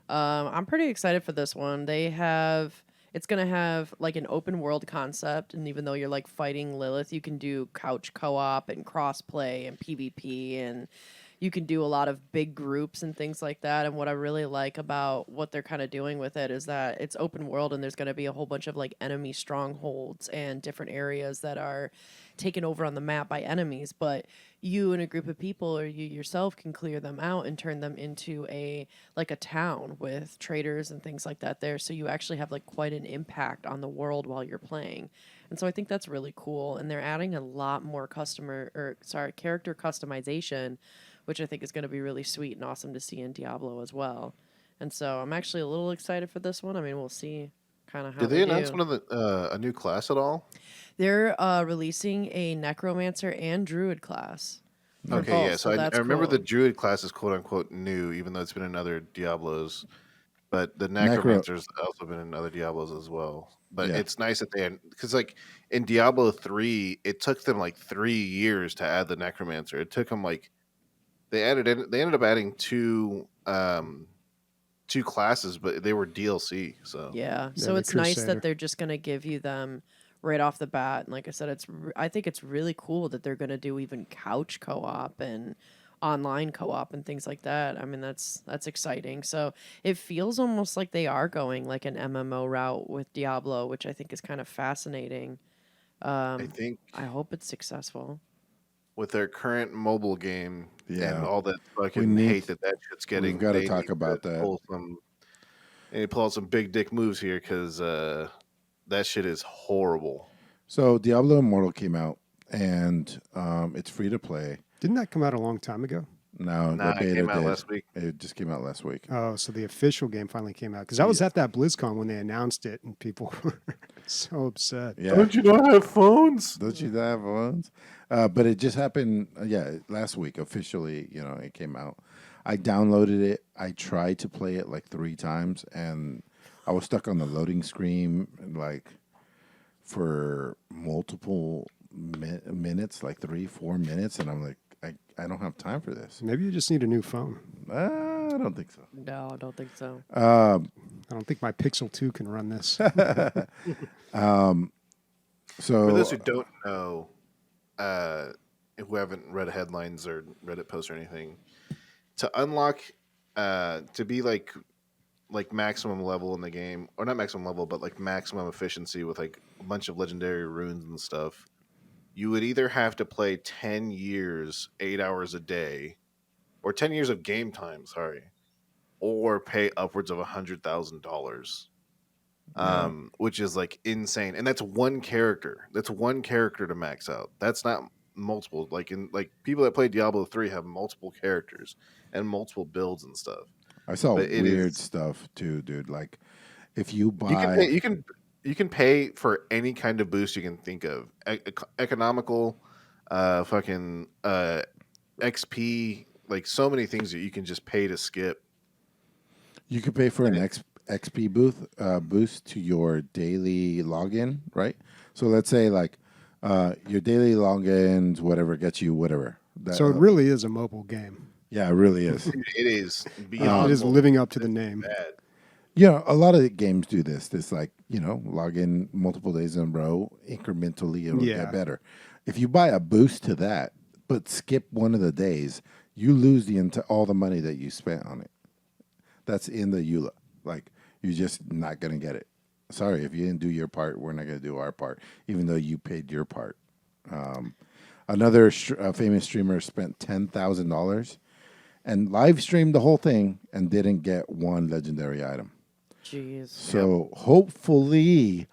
I'm pretty excited for this one. It's gonna have like an open world concept, and even though you're like fighting Lilith, you can do couch co-op and cross-play and PvP, and you can do a lot of big groups and things like that. And what I really like about what they're kind of doing with it is that it's open world, and there's going to be a whole bunch of like enemy strongholds and different areas that are taken over on the map by enemies, but you and a group of people or you yourself can clear them out and turn them into a town with traders and things like that there, so you actually have like quite an impact on the world while you're playing. And so I think that's really cool, and they're adding a lot more character customization, which I think is going to be really sweet and awesome to see in Diablo as well. And so I'm actually a little excited for this one. I mean, we'll see kind of how Did they do. announce one of the a new class at all? They're releasing a Necromancer and Druid class. for Okay, both, yeah. So I that's remember the cool. Druid class is quote unquote new, even though it's been in other Diablos. But the Necro. Necromancer's also been in other Diablos as well. But Yeah. it's nice that because like in Diablo 3, it took them like 3 years to add the Necromancer. It took them like they ended up adding two classes, but they were DLC. So Yeah, Yeah, so the it's nice Crusader. that they're just gonna give you them right off the bat. And like I said, I think it's really cool that they're gonna do even couch co-op and online co-op and things like that. I mean, that's exciting. So it feels almost like they are going like an MMO route with Diablo, which I think is kind of fascinating. I think I hope it's successful. with their current mobile game Yeah. and all that fucking need- hate that shit's getting, We've got to they talk need about that. They need to pull out some big dick moves here because that shit is horrible. So Diablo Immortal came out, and it's free to play. Didn't that come out a long time ago? No, Nah, the it beta came out did. last week. It just came out last week. Oh, so the official game finally came out. Because I was at that BlizzCon when they announced it, and people were so upset. Yeah. Don't you not have phones? Don't you have ones? But it just happened, last week officially. It came out. I downloaded it. I tried to play it like 3 times, and I was stuck on the loading screen like for multiple minutes, like 3-4 minutes, and I'm like, I don't have time for this. Maybe you just need a new phone. I don't think so. No, I don't think so. I don't think my Pixel 2 can run this. So For those who don't know, who haven't read headlines or Reddit posts or anything, to unlock, to be like maximum level in the game, or not maximum level, but like maximum efficiency with like a bunch of legendary runes and stuff, you would either have to play 10 years, 8 hours a day, or 10 years of game time, sorry, or pay upwards of $100,000. Which is like insane, and that's one character. That's one character to max out. That's not multiple. Like people that play Diablo 3 have multiple characters and multiple builds and stuff. I saw But it weird is- stuff too, dude. Like if you buy, You can pay for any kind of boost you can think of. Economical, fucking XP, like so many things that you can just pay to skip. you could pay for an XP boost to your daily login, right? So let's say like your daily logins, whatever gets you whatever. So it really is a mobile game. Yeah, it really is. It is beyond. It is living up to the name. bad. A lot of the games do this. This like, log in multiple days in a row, incrementally it'll Yeah. get better. If you buy a boost to that, but skip one of the days, you lose all the money that you spent on it. That's in the EULA. Like, you're just not going to get it. Sorry, if you didn't do your part, we're not going to do our part, even though you paid your part. Another famous streamer spent $10,000 and live streamed the whole thing and didn't get one legendary item. Jeez. So hopefully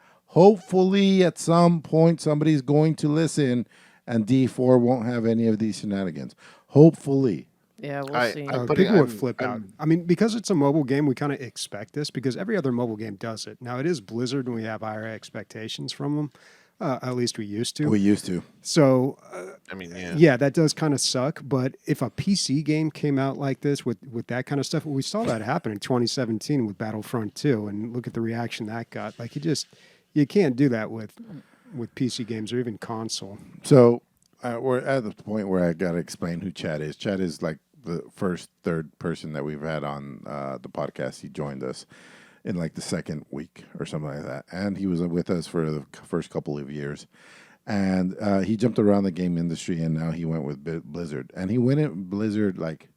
at some point somebody's going to listen and D4 won't have any of these shenanigans. Hopefully. Yeah, we'll see. I'm People would flip out. I mean, because it's a mobile game, we kind of expect this because every other mobile game does it. Now, it is Blizzard and we have higher expectations from them. At least we used to. We used to. So I mean, yeah. yeah, that does kind of suck. But if a PC game came out like this with that kind of stuff, we saw that happen in 2017 with Battlefront 2, and look at the reaction that got. Like you can't do that with PC games or even console. So we're at the point where I got to explain who Chad is. Chad is like the third person that we've had on the podcast. He joined us in like the second week or something like that. And he was with us for the first couple of years. And he jumped around the game industry, and now he went with Blizzard. And he went at Blizzard like,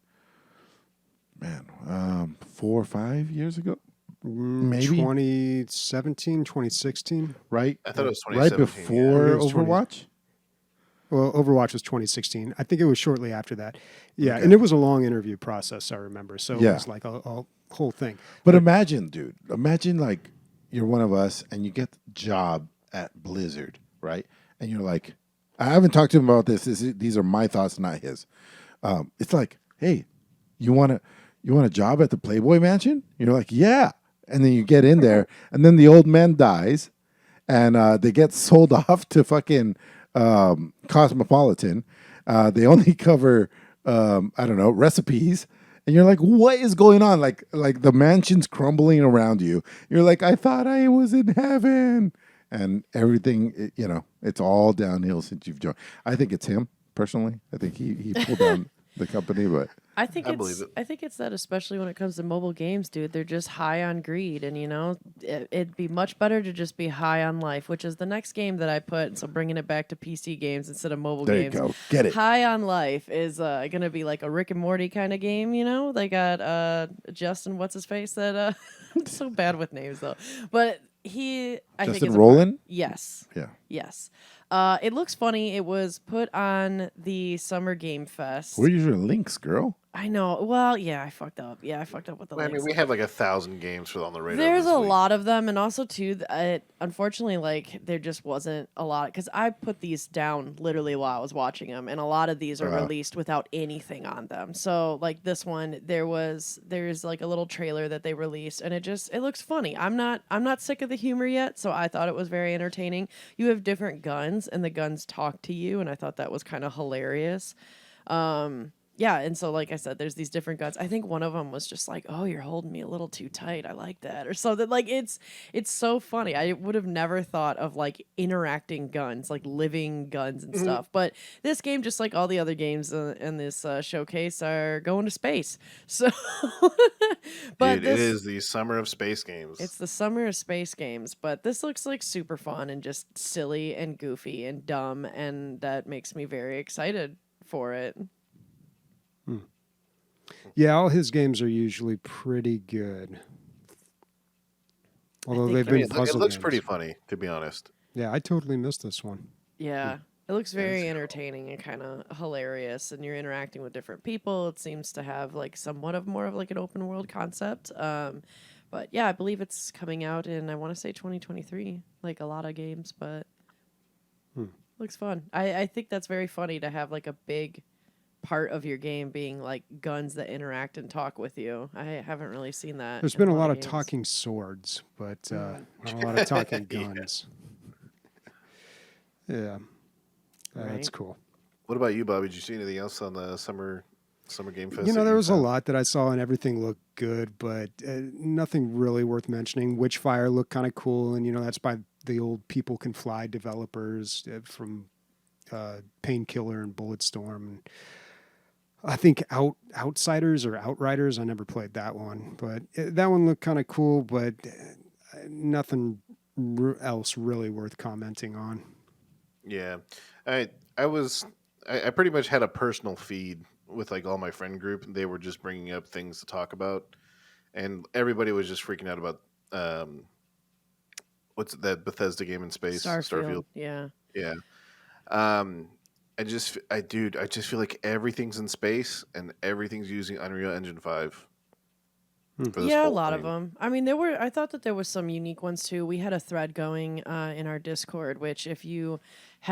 4 or 5 years ago? Maybe. 2017, 2016. Right? I thought it was Right 2017. before Yeah. It was 20. Overwatch? Well, Overwatch was 2016. I think it was shortly after that. Yeah, Okay. and it was a long interview process, I remember. So Yeah. it was like a whole thing. But imagine, dude. Imagine like you're one of us and you get the job at Blizzard, right? And you're like, I haven't talked to him about this. These are my thoughts, not his. It's like, hey, you want a job at the Playboy Mansion? You're like, yeah. And then you get in there, and then the old man dies, and they get sold off to fucking Cosmopolitan. They only cover I don't know, recipes. And you're like, what is going on? Like the mansion's crumbling around you. You're like, I thought I was in heaven. And everything, it's all downhill since you've joined. I think it's him, personally. I think he pulled down the company, but I think I believe it. I think it's that, especially when it comes to mobile games, dude. They're just high on greed, and it'd be much better to just be high on life, which is the next game that I put. So bringing it back to PC games instead of mobile there games. you go. Get it. High on Life is gonna be like a Rick and Morty kind of game, They got Justin, what's his face? That I'm so bad with names though, but I think Justin is Roiland? Yes. Yeah. Yes. It looks funny. It was put on the Summer Game Fest. Where's your links, girl? I know. Well, yeah, I fucked up. Yeah, I fucked up with the I mean, links. we have like 1,000 games for on the radar. There's this a week. lot of them, and also too, unfortunately, like there just wasn't a lot because I put these down literally while I was watching them, and a lot of these are released without anything on them. So like this one, there's like a little trailer that they released, and it looks funny. I'm not sick of the humor yet, so I thought it was very entertaining. You have different guns, and the guns talk to you, and I thought that was kind of hilarious. Yeah, and so like I said, there's these different guns. I think one of them was just like, "Oh, you're holding me a little too tight. I like that," or something. Like it's so funny. I would have never thought of like interacting guns, like living guns and stuff. But this game, just like all the other games in this showcase, are going to space. So, but Dude, it is the summer of space games. it's the summer of space games, but this looks like super fun and just silly and goofy and dumb, and that makes me very excited for it. Yeah, all his games are usually pretty good. Although think they've I mean, been it puzzle looks games. pretty funny, to be honest. Yeah, I totally missed this one. Yeah. It looks very entertaining and kind of hilarious, and you're interacting with different people. It seems to have like somewhat of more of like an open world concept. But yeah, I believe it's coming out in, I want to say 2023, like a lot of games, but looks fun. I think that's very funny to have like a big part of your game being like guns that interact and talk with you. I haven't really seen that. There's in been a lot of games. talking swords, but not a lot of talking guns. Yeah. That's Right. cool. What about you, Bobby? Did you see anything else on the summer game fest? You know, that there was a found? lot that I saw and everything looked good, but nothing really worth mentioning. Witchfire looked kind of cool, and that's by the old People Can Fly developers from Painkiller and Bulletstorm. And I think Outsiders or Outriders. I never played that one, but that one looked kind of cool, but nothing else really worth commenting on. Yeah, I pretty much had a personal feed with like all my friend group, and they were just bringing up things to talk about, and everybody was just freaking out about what's that Bethesda game in space? Starfield. Yeah. Yeah. I just feel like everything's in space and everything's using Unreal Engine 5. for this Yeah, a whole lot of thing. them. I mean, I thought that there was some unique ones too. We had a thread going in our Discord, which if you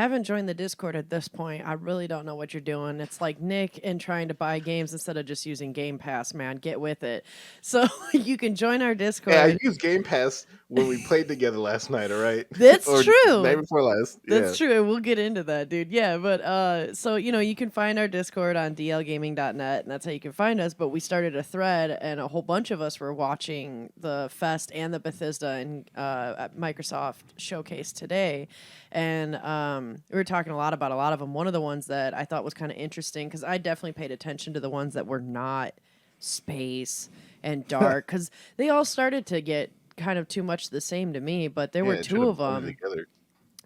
haven't joined the Discord at this point, I really don't know what you're doing. It's like Nick and trying to buy games instead of just using Game Pass, man. Get with it. So you can join our Discord. Yeah, I used Game Pass when we played together last night. All right, That's or true. night before last. That's Yeah. true. And we'll get into that, dude. Yeah, but so you can find our Discord on dlgaming.net, and that's how you can find us. But we started a thread, and a whole bunch of us were watching the Fest and the Bethesda and at Microsoft showcase today, and we were talking a lot about a lot of them. One of the ones that I thought was kind of interesting, because I definitely paid attention to the ones that were not space and dark, because they all started to get kind of too much the same to me. But there were it two should've of blended them. together.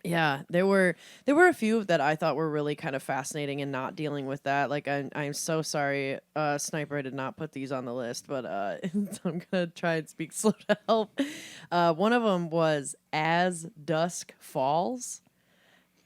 Yeah, there were a few that I thought were really kind of fascinating and not dealing with that. Like I'm so sorry, Sniper, I did not put these on the list, but so I'm gonna try and speak slow to help. One of them was As Dusk Falls,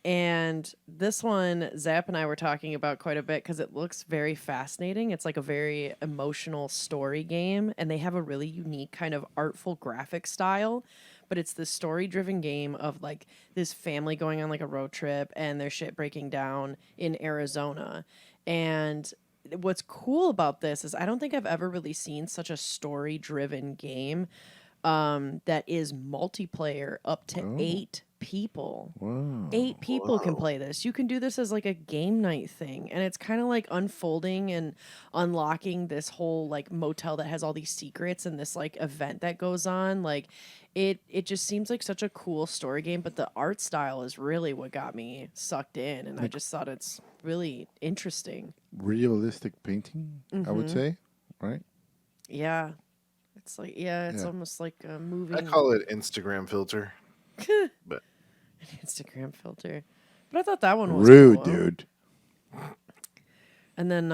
and this one Zap and I were talking about quite a bit because it looks very fascinating. It's like a very emotional story game, and they have a really unique kind of artful graphic style. But it's this story-driven game of like this family going on like a road trip and their shit breaking down in Arizona. And what's cool about this is I don't think I've ever really seen such a story-driven game that is multiplayer up to 8 people. Wow. 8 people can play this. You can do this as like a game night thing, and it's kind of like unfolding and unlocking this whole like motel that has all these secrets and this like event that goes on. Like it just seems like such a cool story game, but the art style is really what got me sucked in, and I just thought it's really interesting. Realistic painting, I would Mm-hmm. say, right? Yeah. It's like it's Yeah. almost like a moving I call it Instagram filter, but Instagram filter. But I thought that one was Rude, cool. dude. And then,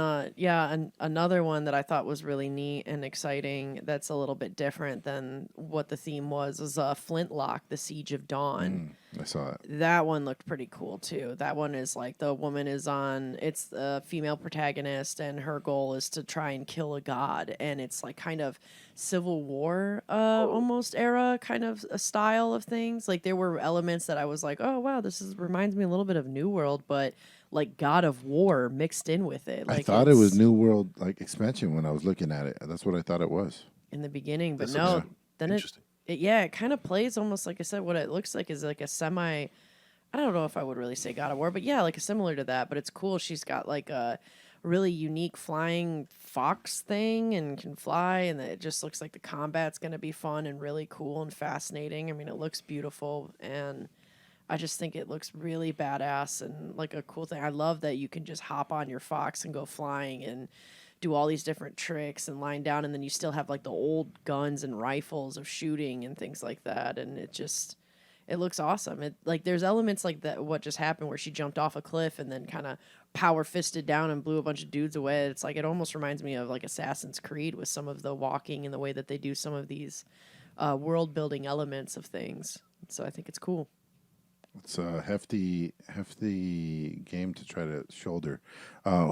another one that I thought was really neat and exciting that's a little bit different than what the theme was is Flintlock, The Siege of Dawn. I saw that. That one looked pretty cool, too. That one is like the woman it's the female protagonist, and her goal is to try and kill a god. And it's like kind of Civil War almost era kind of a style of things. Like there were elements that I was like, oh, wow, reminds me a little bit of New World, but like God of War mixed in with it. Like I thought it was New World like expansion when I was looking at it. That's what I thought it was. in the beginning, but This no, looks then interesting. it kind of plays almost like I said. What it looks like is like a semi. I don't know if I would really say God of War, but yeah, like a similar to that. But it's cool. She's got like a really unique flying fox thing and can fly, and it just looks like the combat's gonna be fun and really cool and fascinating. I mean, it looks beautiful, and I just think it looks really badass and like a cool thing. I love that you can just hop on your fox and go flying and do all these different tricks and line down, and then you still have like the old guns and rifles of shooting and things like that, and it looks awesome. It like there's elements like that what just happened where she jumped off a cliff and then kind of power fisted down and blew a bunch of dudes away. It's like it almost reminds me of like Assassin's Creed with some of the walking and the way that they do some of these world building elements of things. So I think it's cool. It's a hefty game to try to shoulder.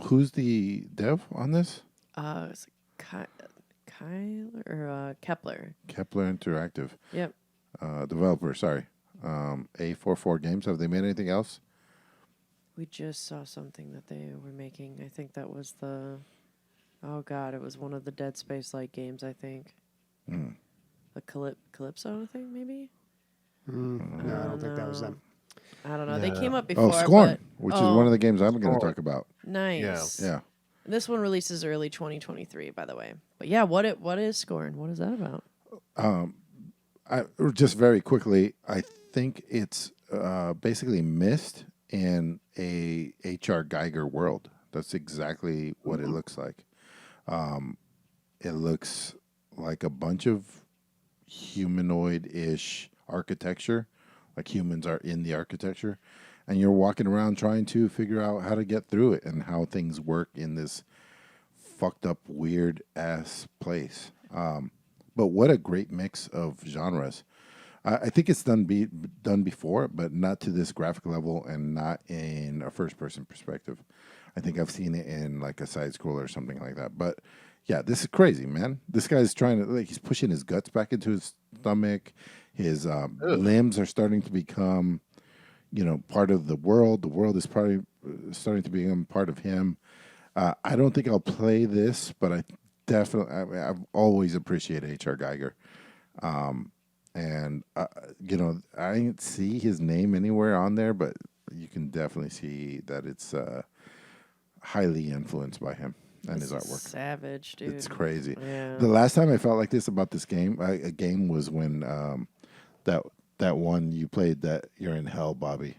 Who's the dev on this? It's Kyler or Kepler. Kepler Interactive. Yep. Developer, sorry. A44 Games. Have they made anything else? We just saw something that they were making. I think that was oh god, it was one of the Dead Space like games, I think. The Calypso thing, maybe? No, I don't think that was them. I don't know. They No. came up before. Scorn, but- which is one of the games I'm going to Scorn. talk about. Nice. Yeah. This one releases early 2023, by the way. But yeah, what is Scorn? What is that about? Just very quickly, I think it's basically Myst in a H.R. Geiger world. That's exactly what it looks like. It looks like a bunch of humanoid-ish architecture, like humans are in the architecture, and you're walking around trying to figure out how to get through it and how things work in this fucked up, weird-ass place. But what a great mix of genres. I think it's done before, but not to this graphic level and not in a first-person perspective. I think I've seen it in like a side scroller or something like that. But yeah, this is crazy, man. This guy's trying to he's pushing his guts back into his stomach. His limbs are starting to become, part of the world. The world is probably starting to become part of him. I don't think I'll play this, but I definitely, I've always appreciated H.R. Geiger. And, I didn't see his name anywhere on there, but you can definitely see that it's highly influenced by him and his artwork. Savage, dude. It's crazy. Yeah. The last time I felt like this about this game, a game was when that one you played that you're in hell, Bobby.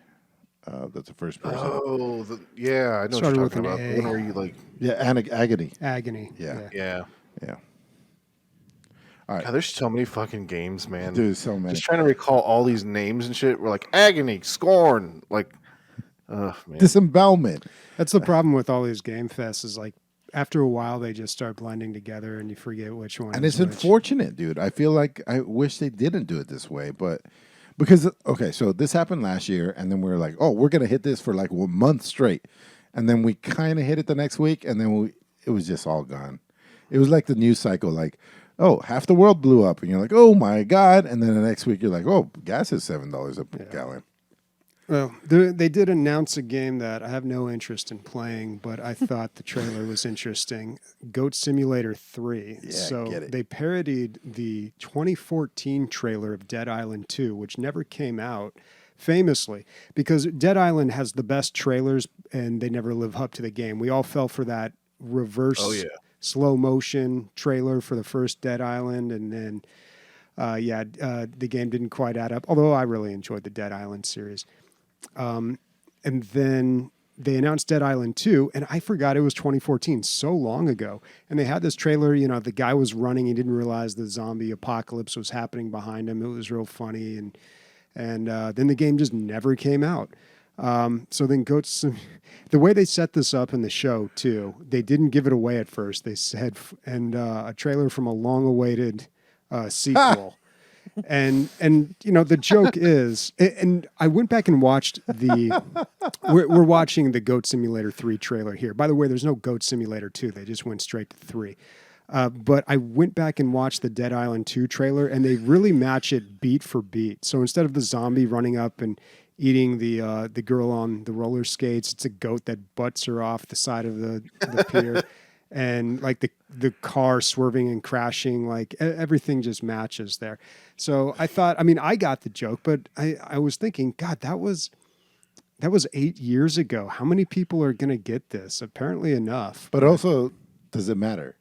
That's the first person. Oh, yeah, I know Started what with you're an talking about. A. The one where you like, Yeah, Agony. Agony. Yeah. yeah. Yeah. All right. God, there's so many fucking games, man. Dude, so many. Just trying to recall all these names and shit. We're like Agony, Scorn, like, man. Disembowelment. That's the problem with all these game fests is like after a while they just start blending together and you forget which one. And is it's which. unfortunate, dude. I feel like I wish they didn't do it this way, but because so this happened last year, and then we were like, oh, we're gonna hit this for like 1 month straight, and then we kind of hit it the next week, and then it was just all gone. It was like the news cycle, like, oh, half the world blew up, and you're like, oh my god, and then the next week you're like, oh, gas is $7 a gallon. Well, they did announce a game that I have no interest in playing, but I thought the trailer was interesting. Goat Simulator 3. Yeah, so get it. they parodied the 2014 trailer of Dead Island 2, which never came out, famously, because Dead Island has the best trailers and they never live up to the game. We all fell for that reverse slow motion trailer for the first Dead Island, and then the game didn't quite add up, although I really enjoyed the Dead Island series. And then they announced Dead Island 2, and I forgot it was 2014, so long ago. And they had this trailer, the guy was running, he didn't realize the zombie apocalypse was happening behind him. It was real funny, and then the game just never came out. So then the way they set this up in the show too, they didn't give it away at first. They said, a trailer from a long-awaited sequel. And the joke is, and I went back and watched we're watching the Goat Simulator 3 trailer here. By the way, there's no Goat Simulator 2. They just went straight to 3. But I went back and watched the Dead Island 2 trailer, and they really match it beat for beat. So instead of the zombie running up and eating the girl on the roller skates, it's a goat that butts her off the side of the pier. And like the car swerving and crashing, like everything just matches there. So I thought, I got the joke, but I was thinking, God, that was 8 years ago. How many people are going to get this? Apparently enough. But also, does it matter?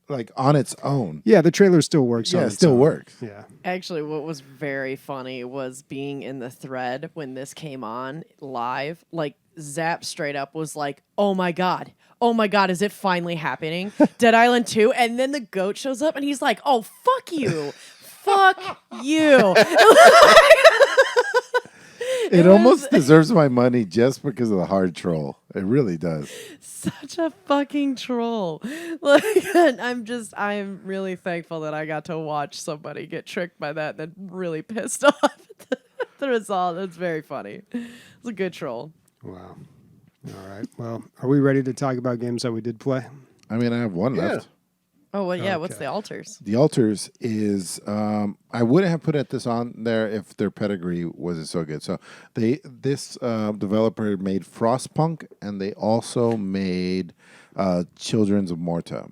Like on its own. Yeah, the trailer still works. Yeah, on it its still own. works. Yeah. Actually, what was very funny was being in the thread when this came on live. Like, Zap straight up was like, oh my God, is it finally happening? Dead Island 2? And then the goat shows up and he's like, oh, fuck you. Fuck you. It almost deserves my money just because of the hard troll. It really does. Such a fucking troll. Like, I'm really thankful that I got to watch somebody get tricked by that and then really pissed off at the result. It's very funny. It's a good troll. Wow. All right. Well, are we ready to talk about games that we did play? I mean, I have one left. Oh, well, yeah. What's Okay. the altars? The Altars is I wouldn't have put this on there if their pedigree wasn't so good. So this developer made Frostpunk, and they also made Children of Morta,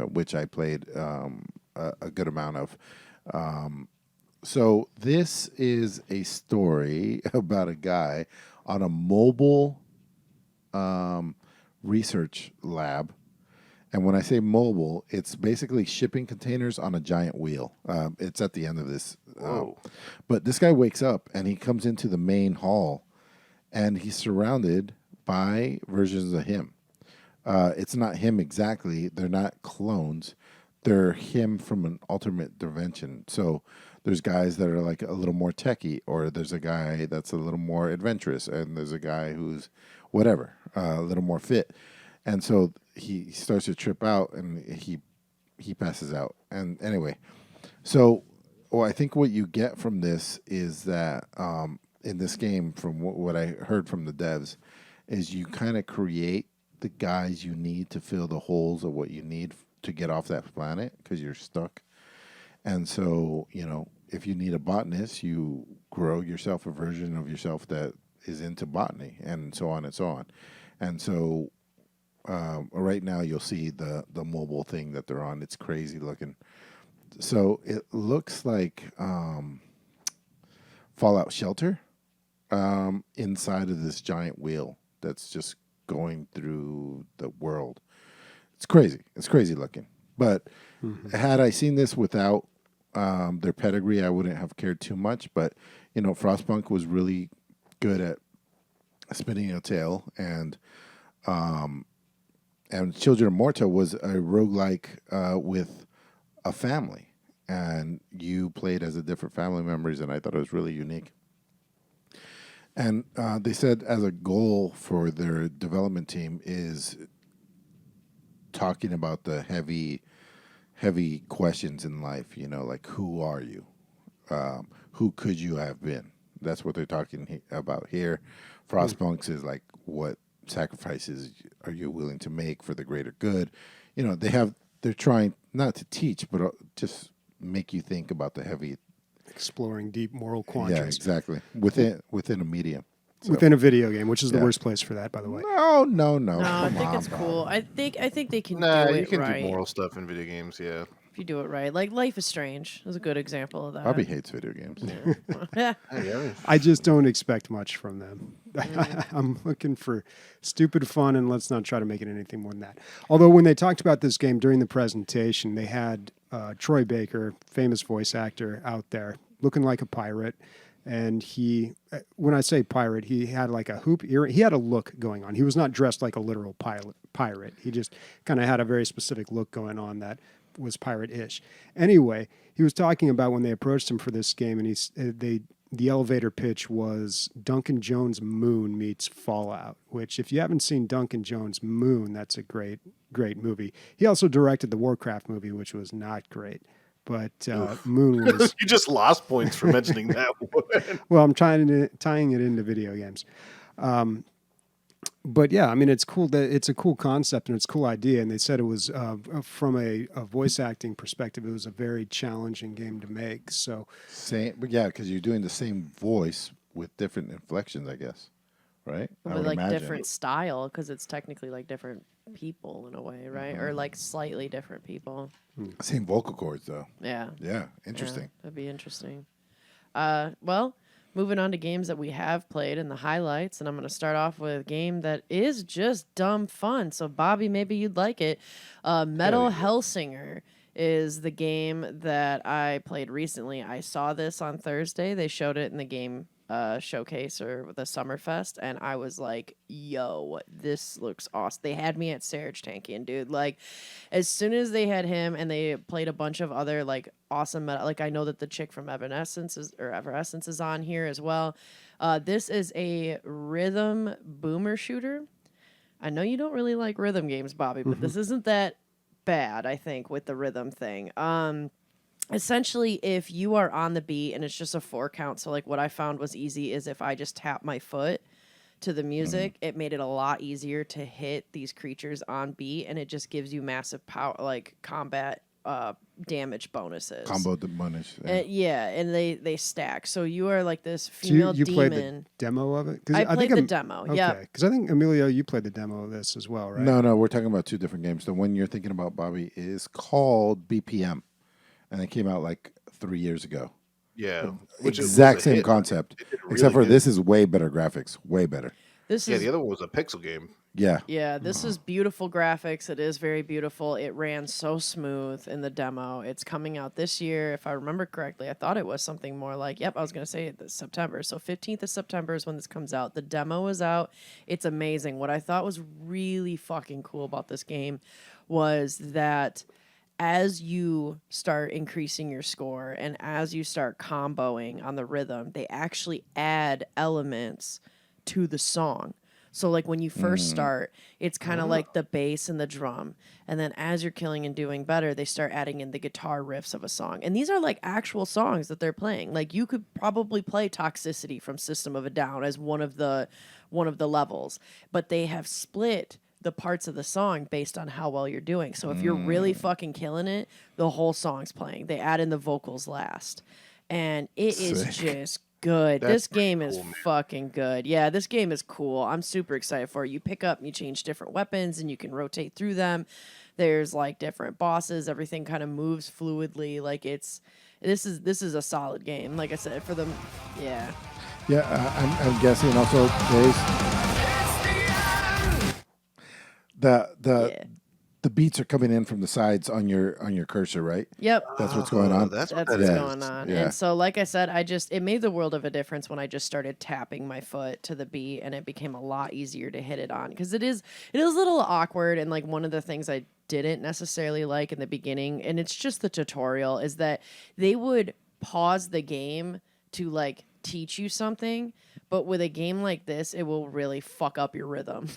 which I played a good amount of. So this is a story about a guy on a mobile research lab. And when I say mobile, it's basically shipping containers on a giant wheel. It's at the end of this. But this guy wakes up and he comes into the main hall and he's surrounded by versions of him. It's not him exactly. They're not clones. They're him from an alternate dimension. So there's guys that are like a little more techie, or there's a guy that's a little more adventurous, and there's a guy who's whatever, a little more fit. And so he starts to trip out, and he passes out. And anyway, so I think what you get from this is that in this game, from what I heard from the devs, is you kind of create the guys you need to fill the holes of what you need to get off that planet because you're stuck. And so, if you need a botanist, you grow yourself a version of yourself that is into botany, and so on and so on. And so right now you'll see the mobile thing that they're on. It's crazy looking. So it looks like Fallout Shelter inside of this giant wheel that's just going through the world. It's crazy. It's crazy looking. But had I seen this without their pedigree, I wouldn't have cared too much. But, Frostpunk was really good at spinning a tale, and Children of Morta was a roguelike with a family, and you played as a different family members, and I thought it was really unique. And they said as a goal for their development team is talking about the heavy questions in life, like who are you? Who could you have been? That's what they're talking about here. Frostpunks is like, what sacrifices are you willing to make for the greater good? They're trying not to teach, but just make you think about the heavy, exploring deep moral quandaries. Yeah, exactly. Within a medium. So. Within a video game, which is the worst place for that, by the way. No. No, I think it's cool. I think they can do it you can right. do moral stuff in video games, yeah. If you do it right. Like Life is Strange is a good example of that. Bobby hates video games. Yeah. I just don't expect much from them. I'm looking for stupid fun, and let's not try to make it anything more than that. Although when they talked about this game during the presentation, they had Troy Baker, famous voice actor, out there looking like a pirate. And he, when I say pirate, he had like a hoop ear. He had a look going on. He was not dressed like a literal pirate. He just kind of had a very specific look going on that was pirate-ish. Anyway, he was talking about when they approached him for this game, and the elevator pitch was Duncan Jones' Moon meets Fallout, which if you haven't seen Duncan Jones' Moon, that's a great movie. He also directed the Warcraft movie, which was not great. But Moon was... You just lost points for mentioning that one. Well, I'm tying it into video games. But yeah, I mean, it's cool that it's a cool concept and it's a cool idea. And they said it was, from a voice acting perspective, it was a very challenging game to make. So because you're doing the same voice with different inflections, I guess, right? With like different style, because it's technically like different people in a way, right? Or like slightly different people. Same vocal cords, though. Yeah. Yeah, interesting. Yeah, that'd be interesting. Well, moving on to games that we have played and the highlights, and I'm going to start off with a game that is just dumb fun. So, Bobby, maybe you'd like it. Metal Hellsinger is the game that I played recently. I saw this on Thursday. They showed it in the game showcase or the Summerfest, and I was like, yo, this looks awesome. They had me at Serge Tankian, dude. Like, as soon as they had him and they played a bunch of other like awesome metal, like I know that the chick from Evanescence is on here as well. This is a rhythm boomer shooter. I know you don't really like rhythm games, Bobby, but this isn't that bad, I think, with the rhythm thing. Essentially, if you are on the beat and it's just a 4 count, so like what I found was easy is if I just tap my foot to the music, it made it a lot easier to hit these creatures on beat, and it just gives you massive power, like combat damage bonuses. Combo the bonus. Yeah, and they stack. So you are like this female you demon. played the demo of it? I played the demo, okay. yeah. Because I think, Emilio, you played the demo of this as well, right? No, we're talking about 2 different games. The one you're thinking about, Bobby, is called BPM. And it came out like 3 years ago. Yeah. Exact same concept. Really except for good. this is way better graphics. Way better. The other one was a pixel game. Yeah. Yeah, this is beautiful graphics. It is very beautiful. It ran so smooth in the demo. It's coming out this year, if I remember correctly. I thought it was something more like, I was going to say this September. So 15th of September is when this comes out. The demo is out. It's amazing. What I thought was really fucking cool about this game was that as you start increasing your score and as you start comboing on the rhythm, they actually add elements to the song. So like when you first start, it's kind of like the bass and the drum. And then as you're killing and doing better, they start adding in the guitar riffs of a song. And these are like actual songs that they're playing. Like you could probably play Toxicity from System of a Down as one of the levels, but they have split the parts of the song based on how well you're doing. So if you're really fucking killing it, the whole song's playing. They add in the vocals last. and it is Sick. just good. That's This game pretty is cool, man. fucking good. Yeah, this game is cool. I'm super excited for it. You pick up and you change different weapons and you can rotate through them. There's like different bosses. Everything kind of moves fluidly. Like this is a solid game. Like I said, for them, yeah. Yeah, I'm guessing also Days. The Yeah. the beats are coming in from the sides on your cursor, right? Yep. That's what's going on. That's what That's that what's is. going on. Yeah. And so, like I said, it made the world of a difference when I just started tapping my foot to the beat, and it became a lot easier to hit it on because it is a little awkward. And like one of the things I didn't necessarily like in the beginning, and it's just the tutorial, is that they would pause the game to like teach you something. But with a game like this, it will really fuck up your rhythm,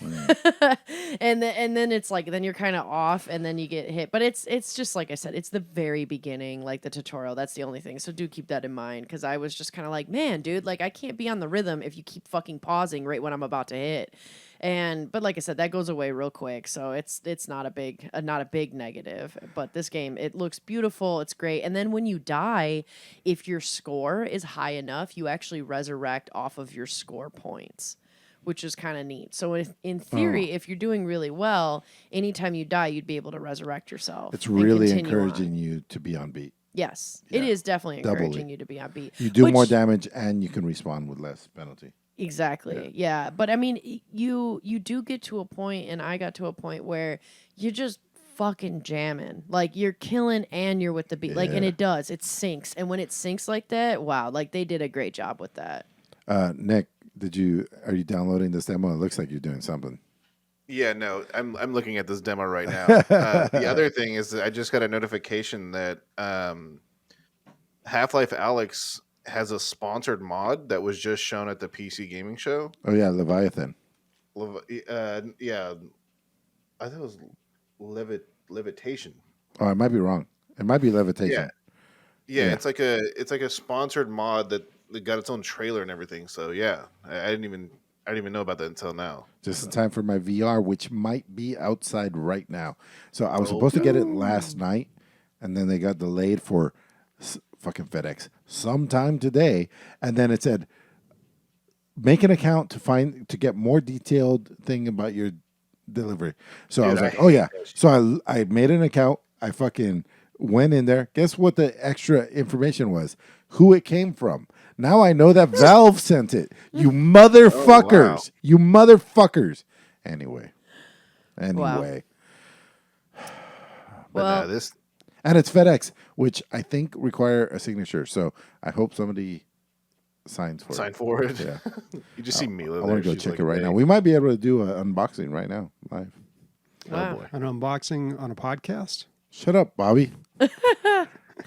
and then it's like then you're kind of off, and then you get hit. But it's just like I said, it's the very beginning, like the tutorial. That's the only thing. So do keep that in mind because I was just kind of like, man, dude, like I can't be on the rhythm if you keep fucking pausing right when I'm about to hit. But like I said, that goes away real quick. So it's not a big negative. But this game, it looks beautiful. It's great. And then when you die, if your score is high enough, you actually resurrect off of your score points, which is kind of neat. So in theory, if you're doing really well, anytime you die, you'd be able to resurrect yourself. It's and really continue on. encouraging you to be on beat. Yes, Yeah. it is definitely Doubly. encouraging you to be on beat. You do more Which- damage and you can respawn with less penalty. Exactly. Yeah. But I mean, you do get to a point, and I got to a point where you're just fucking jamming. Like you're killing and you're with the beat. Like, and Yeah. it syncs. And when it syncs like that, wow, like they did a great job with that. Nick, are you downloading this demo? It looks like you're doing something. Yeah, no, I'm looking at this demo right now. The other thing is that I just got a notification that Half-Life Alyx has a sponsored mod that was just shown at the PC gaming show. Oh yeah, Leviathan. Yeah, I thought it was levitation. Oh, I might be wrong. It might be levitation. Yeah, Yeah. it's like a sponsored mod that got its own trailer and everything. So yeah, I didn't even know about that until now. Just in time for my VR, which might be outside right now. So I was supposed to get it last night, and then they got delayed for fucking FedEx sometime today. And then it said, make an account to get more detailed thing about your delivery. So I was like, oh yeah. So I made an account. I fucking went in there. Guess what the extra information was? Who it came from. Now I know that Valve sent it. You motherfuckers. wow. You motherfuckers. Anyway. But Well- this And it's FedEx, which I think require a signature. So I hope somebody signs for sign it. for it. Yeah. You just see Mila. I want to go She's check like, it right "Hey." now. We might be able to do an unboxing right now, live. Wow. boy. An unboxing on a podcast? Shut up, Bobby.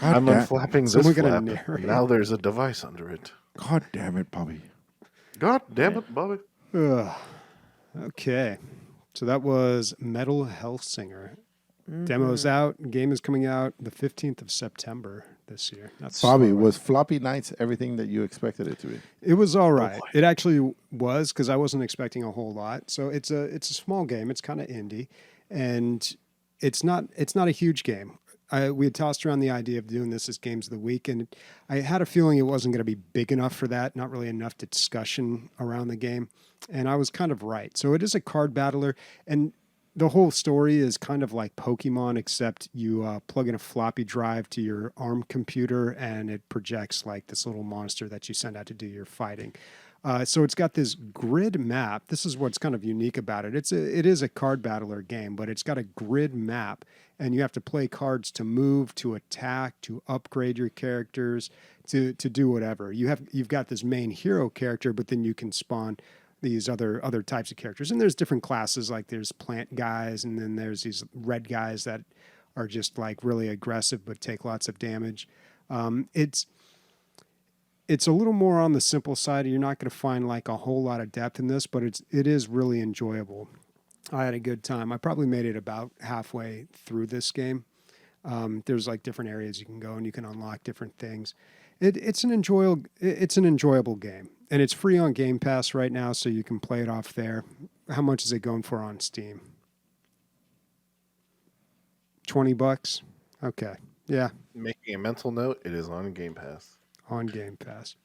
I'm unflapping this Someone gonna flap. narrate. Now there's a device under it. God damn it, Bobby. God damn it, Bobby. Ugh. Okay. So that was Metal Hellsinger. Demo's out. Game is coming out the 15th of September this year. That's Bobby, so- was Floppy Nights everything that you expected it to be? It was all right. boy. It actually was because I wasn't expecting a whole lot. So it's a small game. It's kind of indie, and it's not a huge game. We had tossed around the idea of doing this as games of the week, and I had a feeling it wasn't going to be big enough for that. Not really enough discussion around the game, and I was kind of right. So it is a card battler, and the whole story is kind of like Pokemon, except you plug in a floppy drive to your ARM computer and it projects like this little monster that you send out to do your fighting. So it's got this grid map. This is what's kind of unique about it. It is a card battler game, but it's got a grid map, and you have to play cards to move, to attack, to upgrade your characters, to do whatever. You've got this main hero character, but then you can spawn these other types of characters. And there's different classes, like there's plant guys, and then there's these red guys that are just like really aggressive but take lots of damage. It's a little more on the simple side. You're not going to find like a whole lot of depth in this, but it is really enjoyable. I had a good time. I probably made it about halfway through this game. There's like different areas you can go and you can unlock different things. It's an enjoyable game, and it's free on Game Pass right now, so you can play it off there. How much is it going for on Steam? $20? Okay. Yeah. Making a mental note, it is on Game Pass. on Game Pass.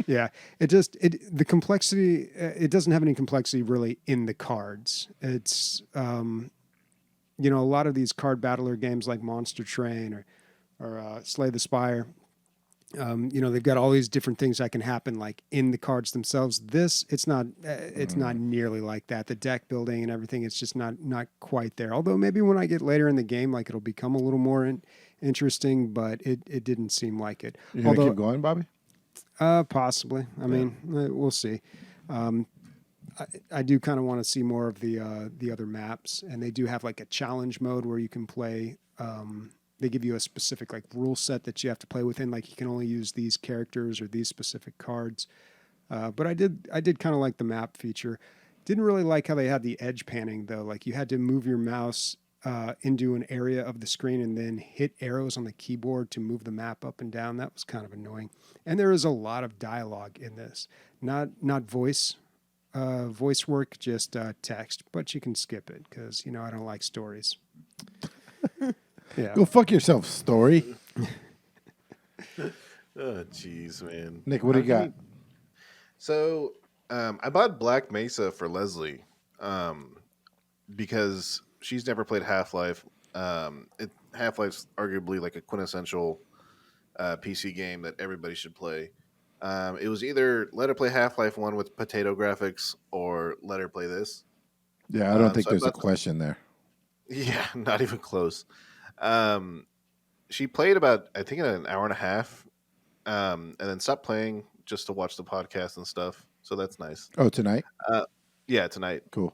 Yeah, the complexity. It doesn't have any complexity really in the cards. It's a lot of these card battler games like Monster Train or Slay the Spire. They've got all these different things that can happen like in the cards themselves. This, it's not nearly like that. The deck building and everything, it's just not quite there. Although maybe when I get later in the game, like it'll become a little more interesting, but it didn't seem like it. You gonna keep going, Bobby? Possibly. I mean, we'll see. I do kind of want to see more of the other maps, and they do have like a challenge mode where you can play. They give you a specific like rule set that you have to play within. Like you can only use these characters or these specific cards. But I did kind of like the map feature. Didn't really like how they had the edge panning though. Like you had to move your mouse into an area of the screen and then hit arrows on the keyboard to move the map up and down. That was kind of annoying. And there is a lot of dialogue in this. Not voice work, just text. But you can skip it because I don't like stories. Yeah. Go fuck yourself, story. Oh, jeez, man. Nick, what do you got? So, I bought Black Mesa for Leslie because she's never played Half-Life. Half-Life's arguably like a quintessential PC game that everybody should play. It was either let her play Half-Life 1 with potato graphics or let her play this. Yeah, I don't think there's a question there. Yeah, not even close. She played about, I think, an hour and a half, and then stopped playing just to watch the podcast and stuff. So that's nice. Oh, tonight? Yeah, tonight. Cool.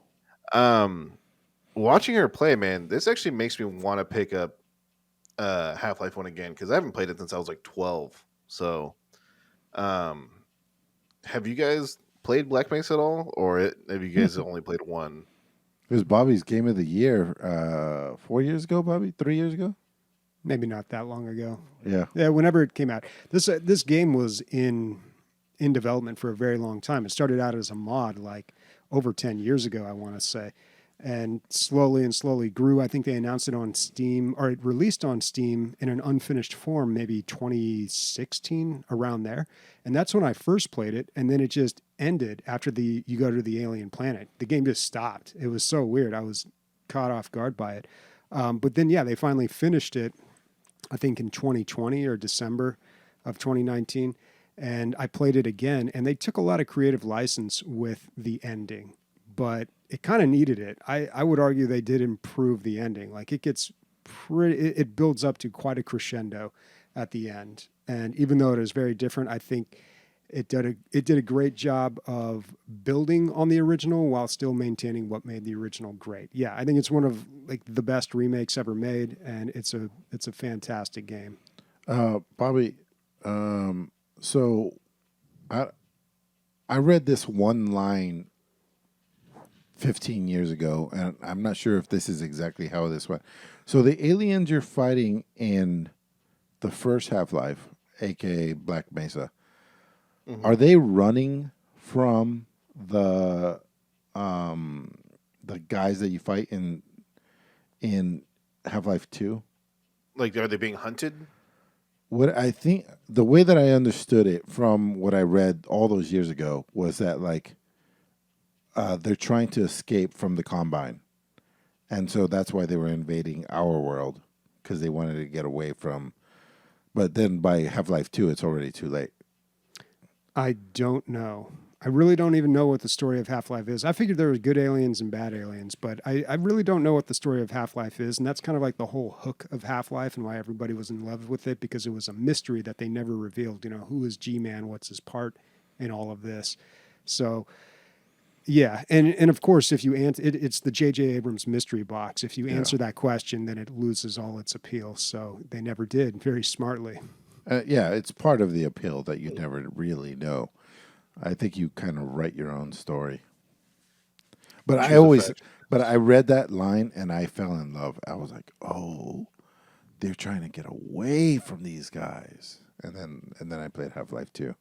Watching her play, man, this actually makes me want to pick up Half-Life 1 again because I haven't played it since I was like 12. So, have you guys played Black Mesa at all, or have you guys only played one? It was Bobby's game of the year 4 years ago, Bobby? 3 years ago? Maybe not that long ago. Yeah. Yeah, whenever it came out. This game was in development for a very long time. It started out as a mod like over 10 years ago, I want to say. And slowly grew. I think they announced it on Steam, or it released on Steam in an unfinished form, maybe 2016, around there. And that's when I first played it. And then it just ended after you go to the alien planet. The game just stopped. It was so weird. I was caught off guard by it. But then, they finally finished it, I think in 2020 or December of 2019. And I played it again. And they took a lot of creative license with the ending. But it kind of needed it. I would argue they did improve the ending. Like it gets it builds up to quite a crescendo at the end. And even though it is very different, I think it did a great job of building on the original while still maintaining what made the original great. Yeah, I think it's one of like the best remakes ever made, and it's a fantastic game. Bobby, so I read this one line 15 years ago, and I'm not sure if this is exactly how this went. So the aliens you're fighting in the first Half-Life, aka Black Mesa, are they running from the guys that you fight in Half-Life 2? Like, are they being hunted? What I think, the way that I understood it from what I read all those years ago was that like they're trying to escape from the Combine. And so that's why they were invading our world, because they wanted to get away from. But then by Half-Life 2, it's already too late. I don't know. I really don't even know what the story of Half-Life is. I figured there were good aliens and bad aliens, but I really don't know what the story of Half-Life is. And that's kind of like the whole hook of Half-Life and why everybody was in love with it, because it was a mystery that they never revealed. Who is G-Man? What's his part in all of this? So, yeah. And of course, if you answer it's the J.J. Abrams mystery box. If you answer that question, then it loses all its appeal. So they never did, very smartly. Yeah, it's part of the appeal that you never really know. I think you kind of write your own story. But I read that line and I fell in love. I was like, oh, they're trying to get away from these guys. And then I played Half-Life 2.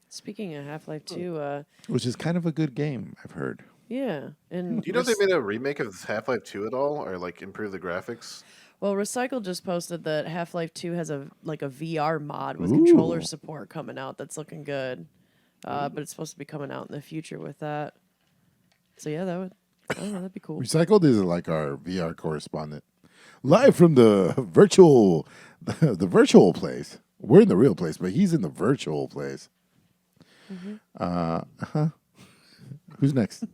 Speaking of Half-Life 2, which is kind of a good game, I've heard. yeah. And Do you know if they made a remake of Half-Life 2 at all, or like improve the graphics? Well, Recycle just posted that Half-Life 2 has a VR mod with controller Ooh. support coming out. That's looking good. But it's supposed to be coming out in the future with that. So yeah, I don't know, that'd be cool. Recycled is like our VR correspondent, live from the virtual, the virtual place. We're in the real place, but he's in the virtual place. Who's next?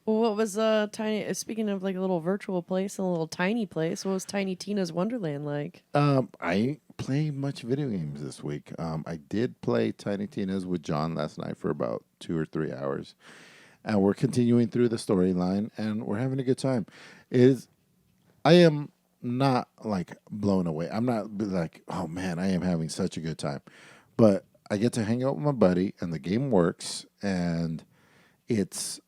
Well, what was tiny? Speaking of like a little virtual place, a little tiny place. What was Tiny Tina's Wonderland like? I ain't played much video games this week. I did play Tiny Tina's with John last night for about 2 or 3 hours, and we're continuing through the storyline, and we're having a good time. I am not like blown away. I'm not like, oh man, I am having such a good time, but I get to hang out with my buddy, and the game works, and it's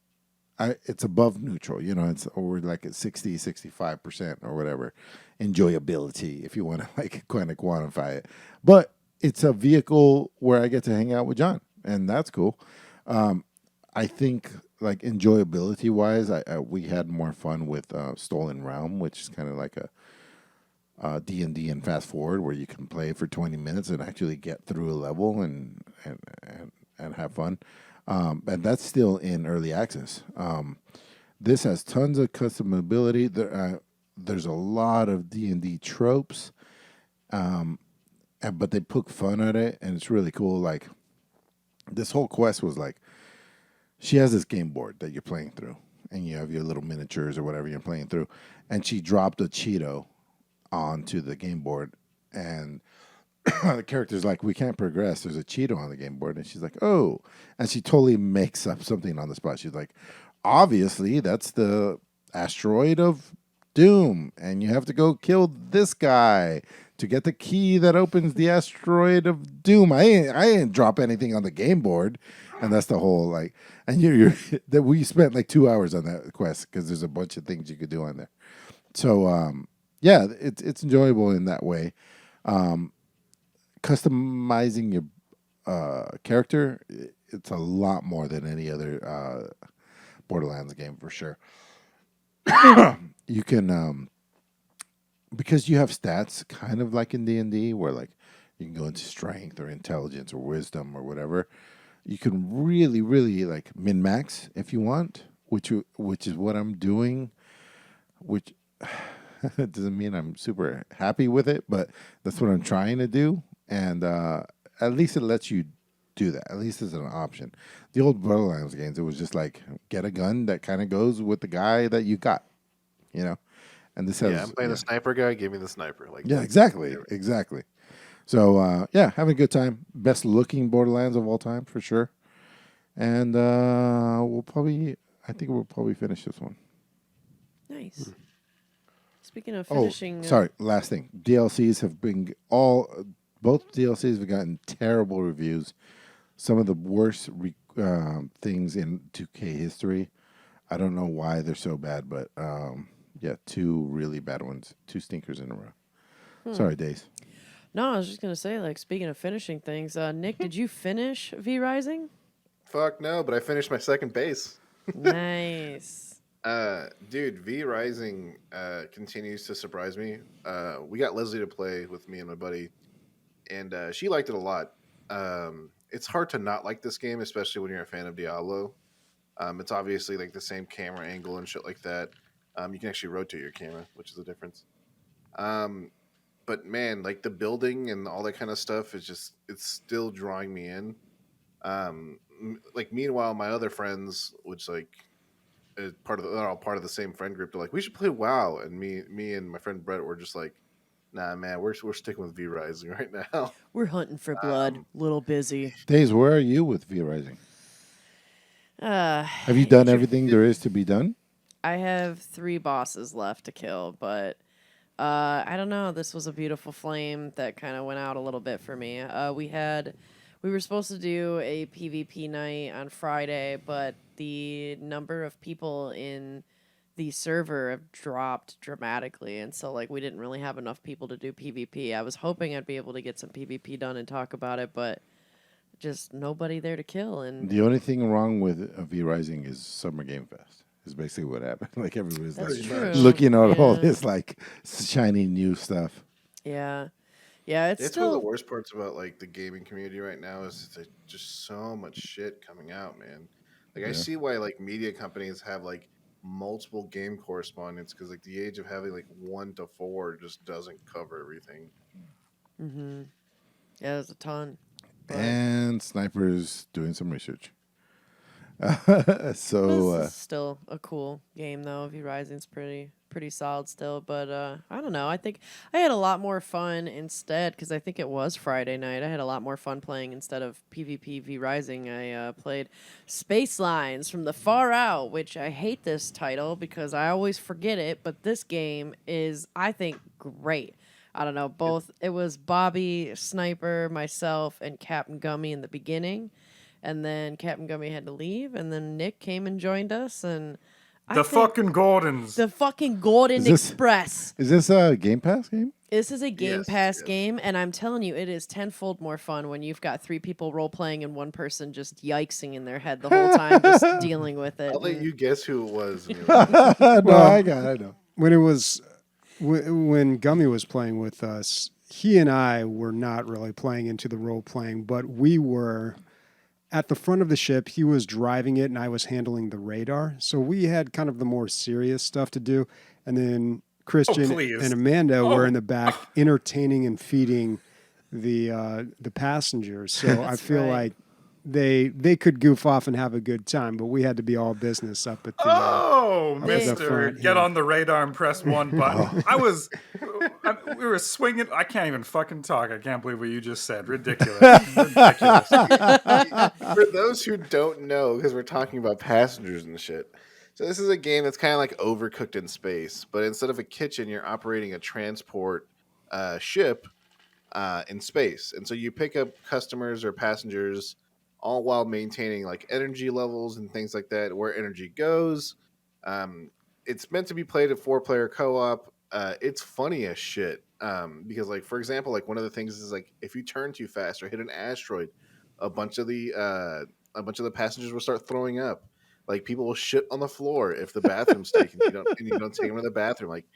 above neutral, it's over like at 60, 65% or whatever enjoyability, if you want to like kind of quantify it. But it's a vehicle where I get to hang out with John, and that's cool. I think like enjoyability wise, we had more fun with Stolen Realm, which is kind of like a D&D and fast forward where you can play for 20 minutes and actually get through a level and have fun. And that's still in early access. This has tons of customability. There's a lot of D&D tropes, but they poke fun at it, and it's really cool. Like, this whole quest was like, she has this game board that you're playing through, and you have your little miniatures or whatever you're playing through, and she dropped a Cheeto onto the game board, and the character's like, we can't progress. There's a Cheeto on the game board. And she's like, oh. And she totally makes up something on the spot. She's like, obviously, that's the asteroid of doom. And you have to go kill this guy to get the key that opens the asteroid of doom. I ain't drop anything on the game board. And that's the whole, like, and you're that we spent like 2 hours on that quest because there's a bunch of things you could do on there. So, yeah, it's enjoyable in that way. Customizing your character, it's a lot more than any other Borderlands game for sure. You can because you have stats kind of like in D&D where like you can go into strength or intelligence or wisdom or whatever. You can really like min-max if you want, which is what I'm doing, which doesn't mean I'm super happy with it, but that's what I'm trying to do. And at least it lets you do that. At least it's an option. The old Borderlands games, it was just like, get a gun that kind of goes with the guy that you got, And this has... I'm playing the sniper guy, give me the sniper. Exactly. So, having a good time. Best looking Borderlands of all time, for sure. And I think we'll probably finish this one. Nice. Speaking of finishing... sorry, last thing. DLCs have been both DLCs have gotten terrible reviews. Some of the worst things in 2K history. I don't know why they're so bad, but 2 really bad ones. 2 stinkers in a row. Sorry, Days. No, I was just going to say, like, speaking of finishing things, Nick, did you finish V Rising? Fuck no, but I finished my second base. Nice. Dude, V Rising continues to surprise me. We got Leslie to play with me and my buddy, and she liked it a lot. It's hard to not like this game, especially when you're a fan of Diablo. It's obviously like the same camera angle and shit like that. You can actually rotate your camera, which is the difference. But man, like the building and all that kind of stuff it's still drawing me in. Meanwhile, my other friends, which like they're all part of the same friend group, they're like, we should play WoW, and me and my friend Brett were just like, nah, man, we're sticking with V Rising right now. We're hunting for blood. Little busy. Days, where are you with V Rising? Have you done everything there is to be done? I have 3 bosses left to kill, but I don't know. This was a beautiful flame that kind of went out a little bit for me. We were supposed to do a PvP night on Friday, but the number of people in the server have dropped dramatically, and so like we didn't really have enough people to do PvP. I was hoping I'd be able to get some PvP done and talk about it, but just nobody there to kill. And the only thing wrong with V Rising is Summer Game Fest. is basically what happened. Like everybody's That's like true. looking at all Yeah. this like shiny new stuff. Yeah. Yeah, it's It's one of still the worst parts about like the gaming community right now is there's just so much shit coming out, man. Like I Yeah. see why like media companies have like multiple game correspondents because like the age of having like 1 to 4 just doesn't cover everything. yeah, there's a ton. But And Sniper's doing some research. this So is still a cool game though. V Rising's pretty solid still, but I don't know. I think I had a lot more fun instead because I think it was Friday night. I had a lot more fun playing instead of PvP V Rising. I played Spacelines from the Far Out, which I hate this title because I always forget it, but this game is, I think, great. I don't know, both it was Bobby, Sniper, myself, and Captain Gummy in the beginning. And then Captain Gummy had to leave, and then Nick came and joined us, and The fucking Gordons. the fucking Gordon Is this- Express. is this a Game Pass game? This is a Game Yes, Pass yes. game, and I'm telling you, it is tenfold more fun when you've got 3 people role playing and 1 person just yikesing in their head the whole time, just dealing with it. I'll let And you guess who it was. Emilio. No, I know. When it was when Gummy was playing with us, he and I were not really playing into the role playing, but we were at the front of the ship. He was driving it, and I was handling the radar. So we had kind of the more serious stuff to do, and then Christian please. and Amanda were in the back entertaining and feeding the passengers. So I feel right. like they could goof off and have a good time, but we had to be all business up at the. Oh, the Mister, front get here. on the radar and press 1 button. We were swinging. I can't even fucking talk. I can't believe what you just said. Ridiculous. Ridiculous. For those who don't know, because we're talking about passengers and shit. So this is a game that's kind of like Overcooked in space, but instead of a kitchen, you're operating a transport ship in space, and so you pick up customers or passengers, all while maintaining like energy levels and things like that. Where energy goes, it's meant to be played at 4-player co-op. It's funny as shit because, like, for example, like one of the things is like if you turn too fast or hit an asteroid, a bunch of the passengers will start throwing up. Like people will shit on the floor if the bathroom's taken. You don't take them to the bathroom. Like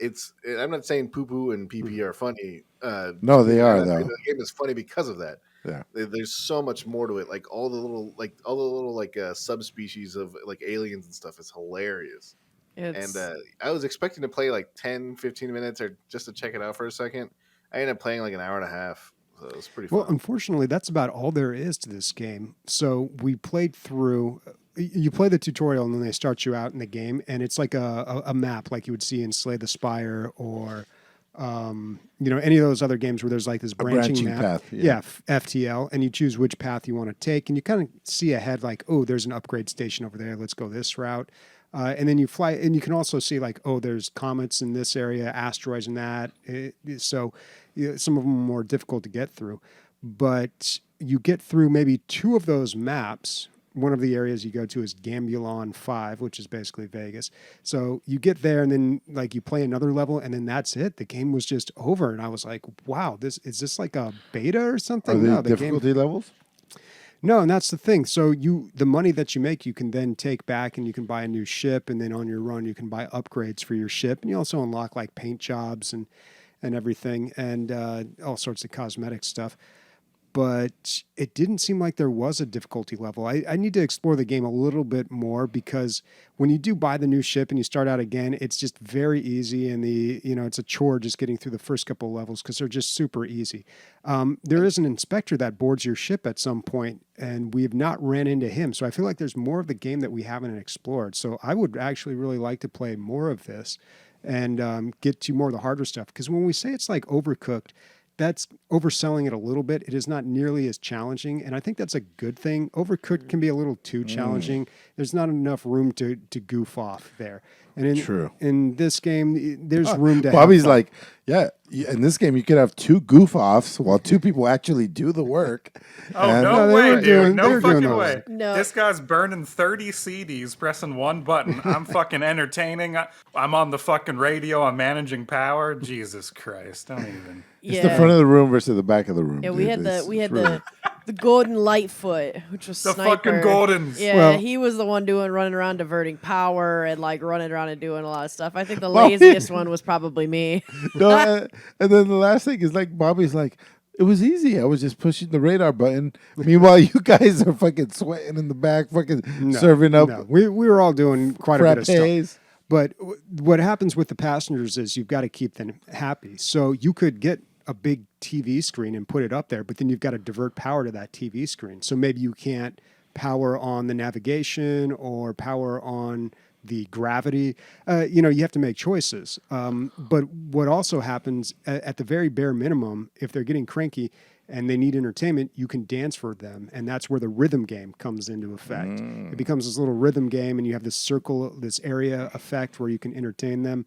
I'm not saying poo poo and pee pee are funny. No, they are, I'm not though. saying the game is funny because of that. Yeah. There's so much more to it. Like all the little subspecies of like aliens and stuff is hilarious. it's, And I was expecting to play like 10, 15 minutes or just to check it out for a second. I ended up playing like an hour and a half. So it was pretty fun. Well, unfortunately, that's about all there is to this game. So we played through. You play the tutorial, and then they start you out in the game, and it's like a map, like you would see in Slay the Spire or, any of those other games where there's like this branching map. path. Yeah, FTL, and you choose which path you want to take, and you kind of see ahead, like, oh, there's an upgrade station over there. Let's go this route. And then you fly, and you can also see like, oh, there's comets in this area, asteroids in that. So some of them are more difficult to get through. But you get through maybe 2 of those maps. One of the areas you go to is Gambulon 5, which is basically Vegas. So you get there, and then like you play another level, and then that's it. The game was just over, and I was like, wow, is this like a beta or something? Are they No, the game. difficulty levels? No, and that's the thing. So the money that you make, you can then take back and you can buy a new ship, and then on your run you can buy upgrades for your ship, and you also unlock like paint jobs and everything, and all sorts of cosmetic stuff. But it didn't seem like there was a difficulty level. I need to explore the game a little bit more because when you do buy the new ship and you start out again, it's just very easy, and it's a chore just getting through the first couple of levels because they're just super easy. There is an inspector that boards your ship at some point, and we have not ran into him. So I feel like there's more of the game that we haven't explored. So I would actually really like to play more of this and get to more of the harder stuff. Because when we say it's like Overcooked, that's overselling it a little bit. It is not nearly as challenging, and I think that's a good thing. Overcooked can be a little too challenging. There's not enough room to goof off there. And True. in this game, there's room to Bobby's have fun. like, yeah, in this game you could have 2 goof offs while 2 people actually do the work. Oh, And- no they way, were dude. doing- they No were doing fucking those. way. No. This guy's burning 30 CDs, pressing 1 button. I'm fucking entertaining. I'm on the fucking radio. I'm managing power. Jesus Christ. Don't even. It's the front of the room versus the back of the room. Yeah, we dude. had the It's we had really- the the Gordon Lightfoot, which was The sniper. fucking Gordons. Yeah, Well- he was the one running around diverting power and like running around and doing a lot of stuff. I think the Bobby- laziest one was probably me. No, and then the last thing is like Bobby's like, it was easy. I was just pushing the radar button. Meanwhile, you guys are fucking sweating in the back, fucking serving up No, we were all doing quite a bit of stuff. frappes. But what happens with the passengers is you've got to keep them happy. So you could get a big TV screen and put it up there, but then you've got to divert power to that TV screen. So maybe you can't power on the navigation or power on the gravity. You have to make choices. But what also happens at the very bare minimum, if they're getting cranky and they need entertainment, you can dance for them. And that's where the rhythm game comes into effect. It becomes this little rhythm game, and you have this circle, this area effect where you can entertain them.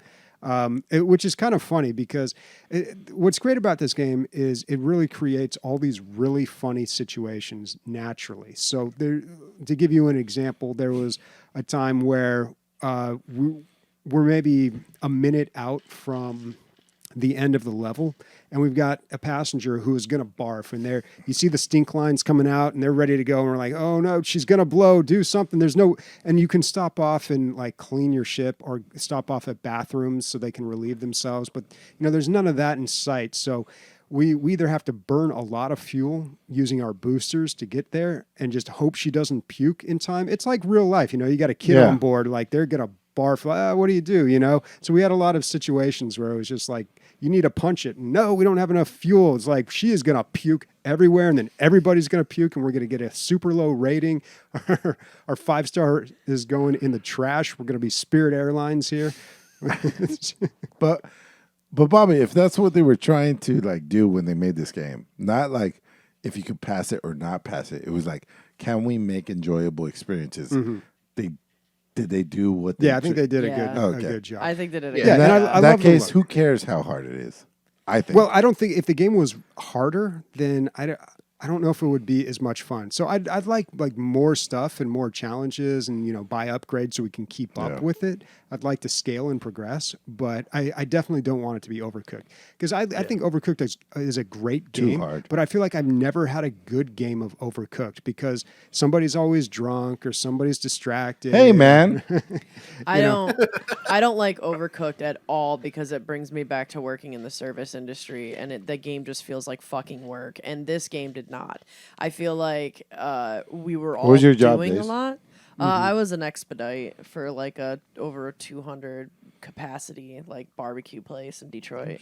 Which is kind of funny because what's great about this game is it really creates all these really funny situations naturally. So to give you an example, there was a time where we're maybe a minute out from the end of the level, and we've got a passenger who is going to barf, and you see the stink lines coming out, and they're ready to go, and we're like, oh no, she's going to blow, do something. And you can stop off and like clean your ship or stop off at bathrooms so they can relieve themselves, but there's none of that in sight. So we either have to burn a lot of fuel using our boosters to get there and just hope she doesn't puke in time. It's like real life, you got a kid Yeah. on board, like they're going to barf, what do you do, So we had a lot of situations where it was just like, you need to punch it. No, we don't have enough fuel. It's like she is going to puke everywhere, and then everybody's going to puke, and we're going to get a super low rating. Our 5-star is going in the trash. We're going to be Spirit Airlines here. But Bobby, if that's what they were trying to like do when they made this game, not like if you could pass it or not pass it, it was like, can we make enjoyable experiences? Did they do what? Yeah, I think they did a Yeah. good job. I think they did a Yeah, good and In I that, love that the case, look. who cares how hard it is? I think. Well, I don't think if the game was harder, then I don't know if it would be as much fun. So I'd like more stuff and more challenges and buy upgrades so we can keep up Yeah. with it. I'd like to scale and progress, but I definitely don't want it to be Overcooked because I think Overcooked is a great Too game. hard. But I feel like I've never had a good game of Overcooked because somebody's always drunk or somebody's distracted. hey, man. I don't like Overcooked at all because it brings me back to working in the service industry, and the game just feels like fucking work. And this game did not. I feel like we were all was your job, doing a Daze? lot. I was an expedite for like over a 200 capacity like barbecue place in Detroit,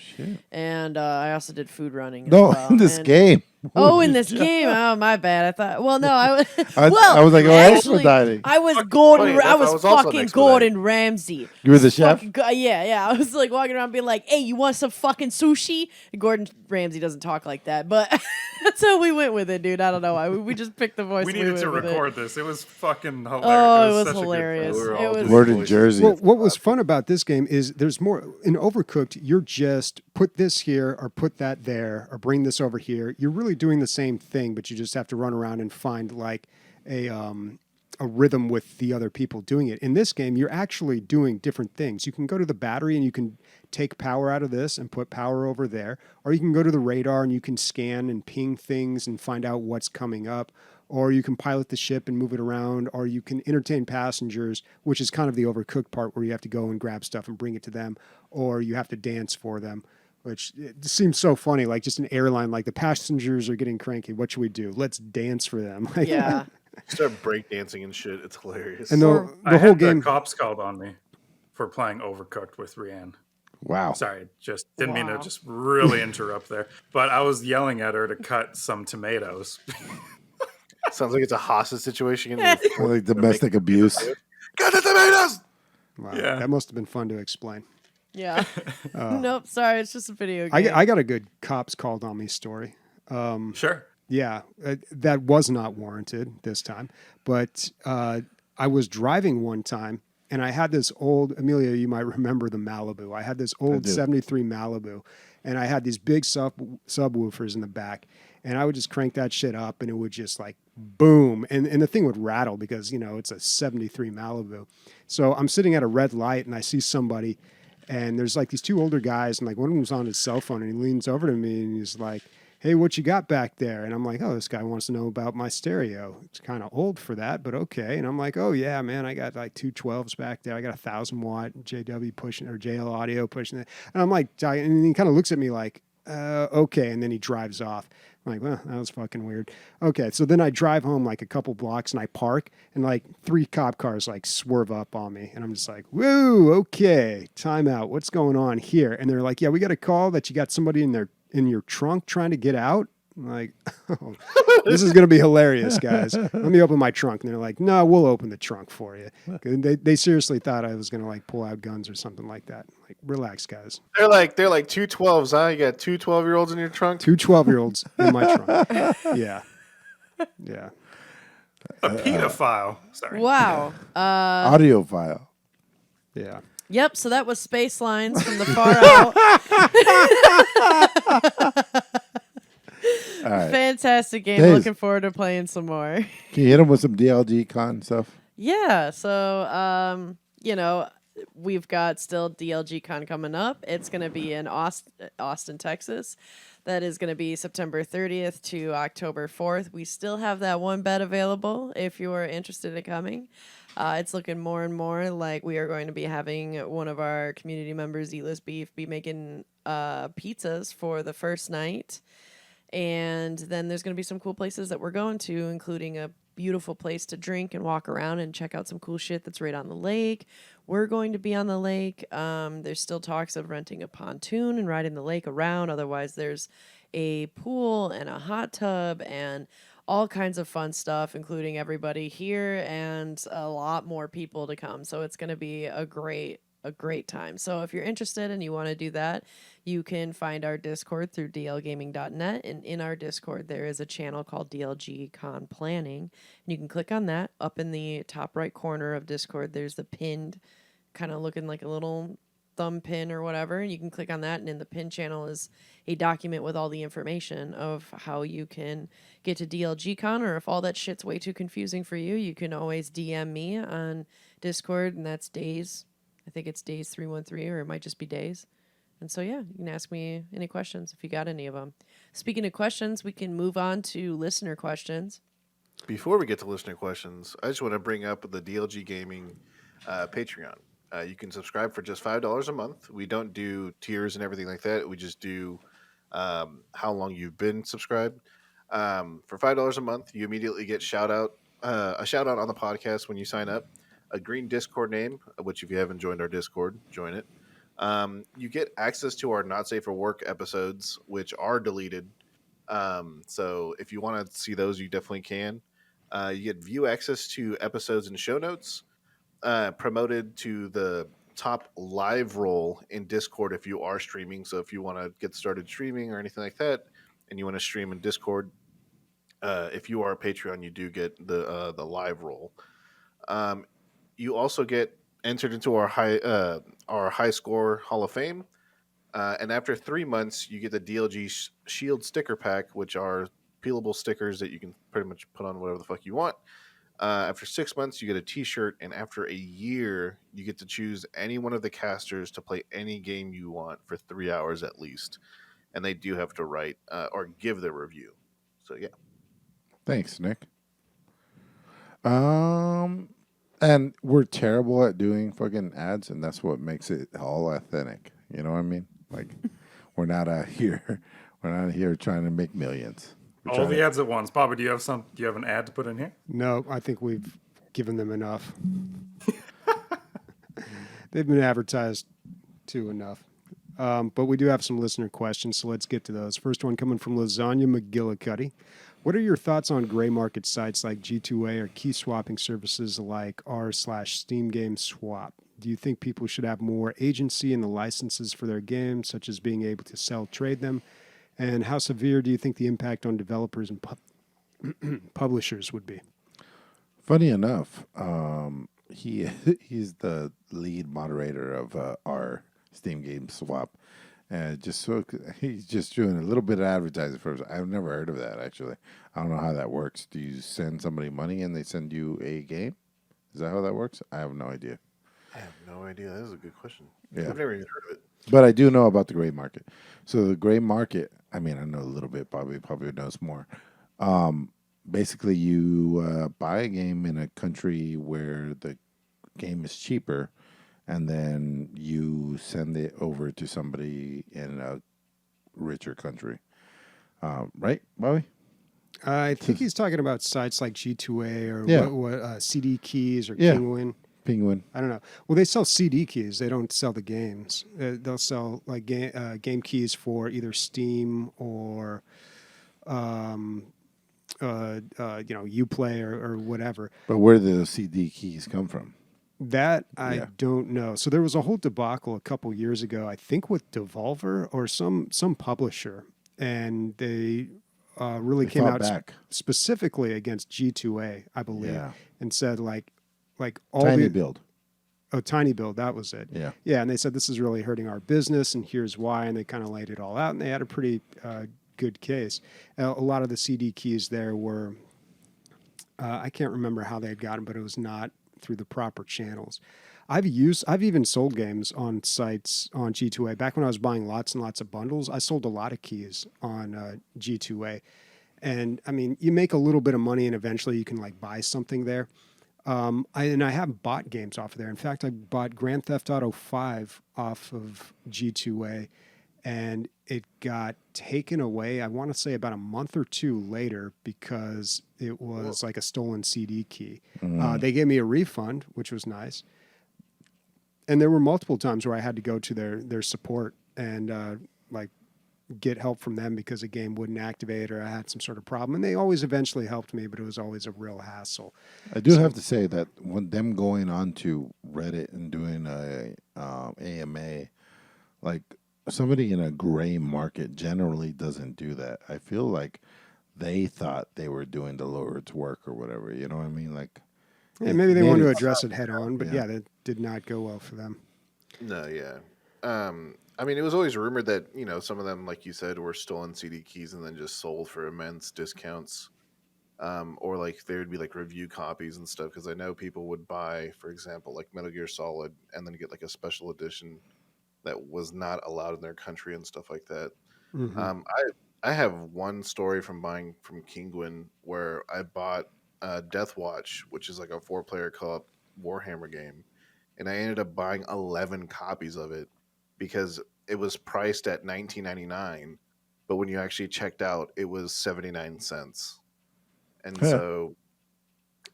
and I also did food running. No, as well. in this And- game. Oh, in this game. Oh, my bad. I thought. Well, no, I was. I well, was like, oh, actually, expediting. I was Funny Gordon. enough, I I was was also an fucking expedite. Gordon Ramsay. You were the chef? Fucking yeah. I was like walking around being like, "Hey, you want some fucking sushi?" And Gordon Ramsay doesn't talk like that, but that's how we went with it, dude. I don't know why. We just picked the voice. We and needed to went with record this. It was fucking hilarious. Oh, it was such a good hilarious. film. We were It all was- doing Word in voices. Jersey. Well, what was fun about this game is there's more in Overcooked. You're just put this here or put that there or bring this over here. You're really doing the same thing, but you just have to run around and find like a rhythm with the other people doing it. In this game, you're actually doing different things. You can go to the battery and you can take power out of this and put power over there, or you can go to the radar and you can scan and ping things and find out what's coming up. Or you can pilot the ship and move it around, or you can entertain passengers, which is kind of the Overcooked part where you have to go and grab stuff and bring it to them, or you have to dance for them, which it just seems so funny. Like just an airline, like the passengers are getting cranky. What should we do? Let's dance for them. Like, Yeah. Start breakdancing and shit. It's hilarious. And Or- the whole had game. The cops called on me for playing Overcooked with Rianne. Wow. Sorry, just didn't mean to Wow. just really interrupt there. But I was yelling at her to cut some tomatoes. Sounds like it's a hostage situation. Like domestic abuse. Got the tomatoes. Wow, Yeah. that must have been fun to explain. Yeah. Nope. Sorry, it's just a video game. I got a good cops called on me story. Sure. Yeah, that was not warranted this time. But I was driving one time, and I had this old, Emilio, you might remember the Malibu. I had this old do. 73 Malibu, and I had these big subwoofers in the back. And I would just crank that shit up, and it would just like boom. And the thing would rattle because, it's a 73 Malibu. So I'm sitting at a red light, and I see somebody, and there's like these two older guys, and like one of them's on his cell phone, and he leans over to me, and he's like, hey, what you got back there? And I'm like, oh, this guy wants to know about my stereo. It's kind of old for that, but okay. And I'm like, oh yeah, man, I got like 212s back there. I got 1,000-watt JW pushing, or JL audio pushing it. And I'm like, and he kind of looks at me like, okay. And then he drives off. I'm like, well, that was fucking weird. Okay. So then I drive home like a couple blocks and I park, and like 3 cop cars like swerve up on me. And I'm just like, woo, okay, time out. What's going on here? And they're like, yeah, we got a call that you got somebody in your trunk trying to get out. I'm like, oh, this is going to be hilarious, guys. Let me open my trunk. And they're like, no, we'll open the trunk for you. They seriously thought I was going to like pull out guns or something like that. Like, relax, guys. They're like 212s, huh? You got 2 12-year-olds in your trunk? 2 12-year-olds in my trunk. Yeah. Yeah. A pedophile. Sorry. Wow. Audio file. Yeah. Yep. So that was Spacelines from the far out. All right. Fantastic game. Days. Looking forward to playing some more. Can you hit him with some DLG con stuff? Yeah. So, we've got still DLG Con coming up. It's going to be in Austin, Texas. That is going to be September 30th to October 4th. We still have that one bed available if you are interested in coming. It's looking more and more like we are going to be having one of our community members, Eatless Beef, be making pizzas for the first night. And then there's going to be some cool places that we're going to, including a beautiful place to drink and walk around and check out some cool shit that's right on the lake. We're going to be on the lake. There's still talks of renting a pontoon and riding the lake around. Otherwise, there's a pool and a hot tub and all kinds of fun stuff, including everybody here and a lot more people to come. So it's going to be a great time. So if you're interested and you want to do that, you can find our Discord through dlgaming.net. And in our Discord, there is a channel called DLG Con Planning. And you can click on that. Up in the top right corner of Discord, there's the pinned, kind of looking like a little thumb pin or whatever. And you can click on that. And in the pin channel is a document with all the information of how you can get to DLG Con. Or if all that shit's way too confusing for you, you can always DM me on Discord. And that's Days. I think it's Days 313, or it might just be Days. And so, yeah, you can ask me any questions if you got any of them. Speaking of questions, we can move on to listener questions. Before we get to listener questions, I just want to bring up the DLG Gaming Patreon. You can subscribe for just $5 a month. We don't do tiers and everything like that. We just do how long you've been subscribed. For $5 a month, you immediately get a shout out on the podcast when you sign up. A green Discord name, which if you haven't joined our Discord, join it. You get access to our Not Safe for Work episodes, which are deleted. So if you want to see those, you definitely can. You get view access to episodes and show notes, promoted to the top live role in Discord if you are streaming. So if you want to get started streaming or anything like that, and you want to stream in Discord, if you are a Patreon, you do get the live role. You also get entered into our high score Hall of Fame, and after 3 months, you get the DLG Shield sticker pack, which are peelable stickers that you can pretty much put on whatever the fuck you want. After 6 months, you get a T-shirt, and after a year, you get to choose any one of the casters to play any game you want for 3 hours at least, and they do have to write or give their review. So yeah. Thanks, Nick. And we're terrible at doing fucking ads, and that's what makes it all authentic. You know what I mean? Like, we're not out here trying to make millions. All the ads at once. Bobby, do you have an ad to put in here? No, I think we've given them enough. They've been advertised to enough. But we do have some listener questions, so let's get to those. First one coming from Lasagna McGillicuddy. What are your thoughts on gray market sites like G2A or key swapping services like r/Steam Game Swap? Do you think people should have more agency in the licenses for their games, such as being able to trade them? And how severe do you think the impact on developers and publishers would be? Funny enough, he's the lead moderator of our Steam Game Swap. And he's just doing a little bit of advertising for us. I've never heard of that, actually. I don't know how that works. Do you send somebody money and they send you a game? Is that how that works? I have no idea. I have no idea. That is a good question. Yeah. I've never even heard of it. But I do know about the gray market. So the gray market, I mean, I know a little bit. Probably knows more. Basically, you buy a game in a country where the game is cheaper, and then you send it over to somebody in a richer country. Right, Bobby? I think he's talking about sites like G2A or Yeah. what CD Keys or Yeah. Kinguin. Penguin. I don't know. Well, they sell CD keys. They don't sell the games. They'll sell like game keys for either Steam or, UPlay or whatever. But where do the CD keys come from? That I Yeah. don't know. So there was a whole debacle a couple years ago, I think, with Devolver or some publisher, and they really They came fought out back. specifically against G2A, I believe, Yeah. and said like all Tiny the build. Oh, Tiny Build, that was it. Yeah. Yeah, and they said this is really hurting our business, and here's why, and they kind of laid it all out, and they had a pretty good case. A lot of the CD keys there were, I can't remember how they had gotten, but it was not through the proper channels. I've even sold games on sites on G2A. Back when I was buying lots and lots of bundles, I sold a lot of keys on G2A. And I mean, you make a little bit of money, and eventually you can like buy something there. I have bought games off of there. In fact, I bought Grand Theft Auto 5 off of G2A, and it got taken away, I want to say about a month or two later, because it was like a stolen CD key. They gave me a refund, which was nice. And there were multiple times where I had to go to their support and get help from them because a game wouldn't activate or I had some sort of problem. And they always eventually helped me, but it was always a real hassle. I do have to say that when them going on to Reddit and doing a AMA, like somebody in a gray market generally doesn't do that. I feel like they thought they were doing the Lord's work or whatever. You know what I mean? Like, Yeah, maybe they wanted to it's- address it head on, but Yeah. yeah, that did not go well for them. No, yeah. I mean, it was always rumored that some of them, like you said, were stolen CD keys and then just sold for immense discounts, or like there would be like review copies and stuff. Because I know people would buy, for example, like Metal Gear Solid, and then get like a special edition that was not allowed in their country and stuff like that. Mhm. I have one story from buying from Kinguin where I bought Death Watch, which is like a 4-player co-op Warhammer game, and I ended up buying 11 copies of it because it was priced at $19.99, but when you actually checked out, it was 79 cents. And Huh. so,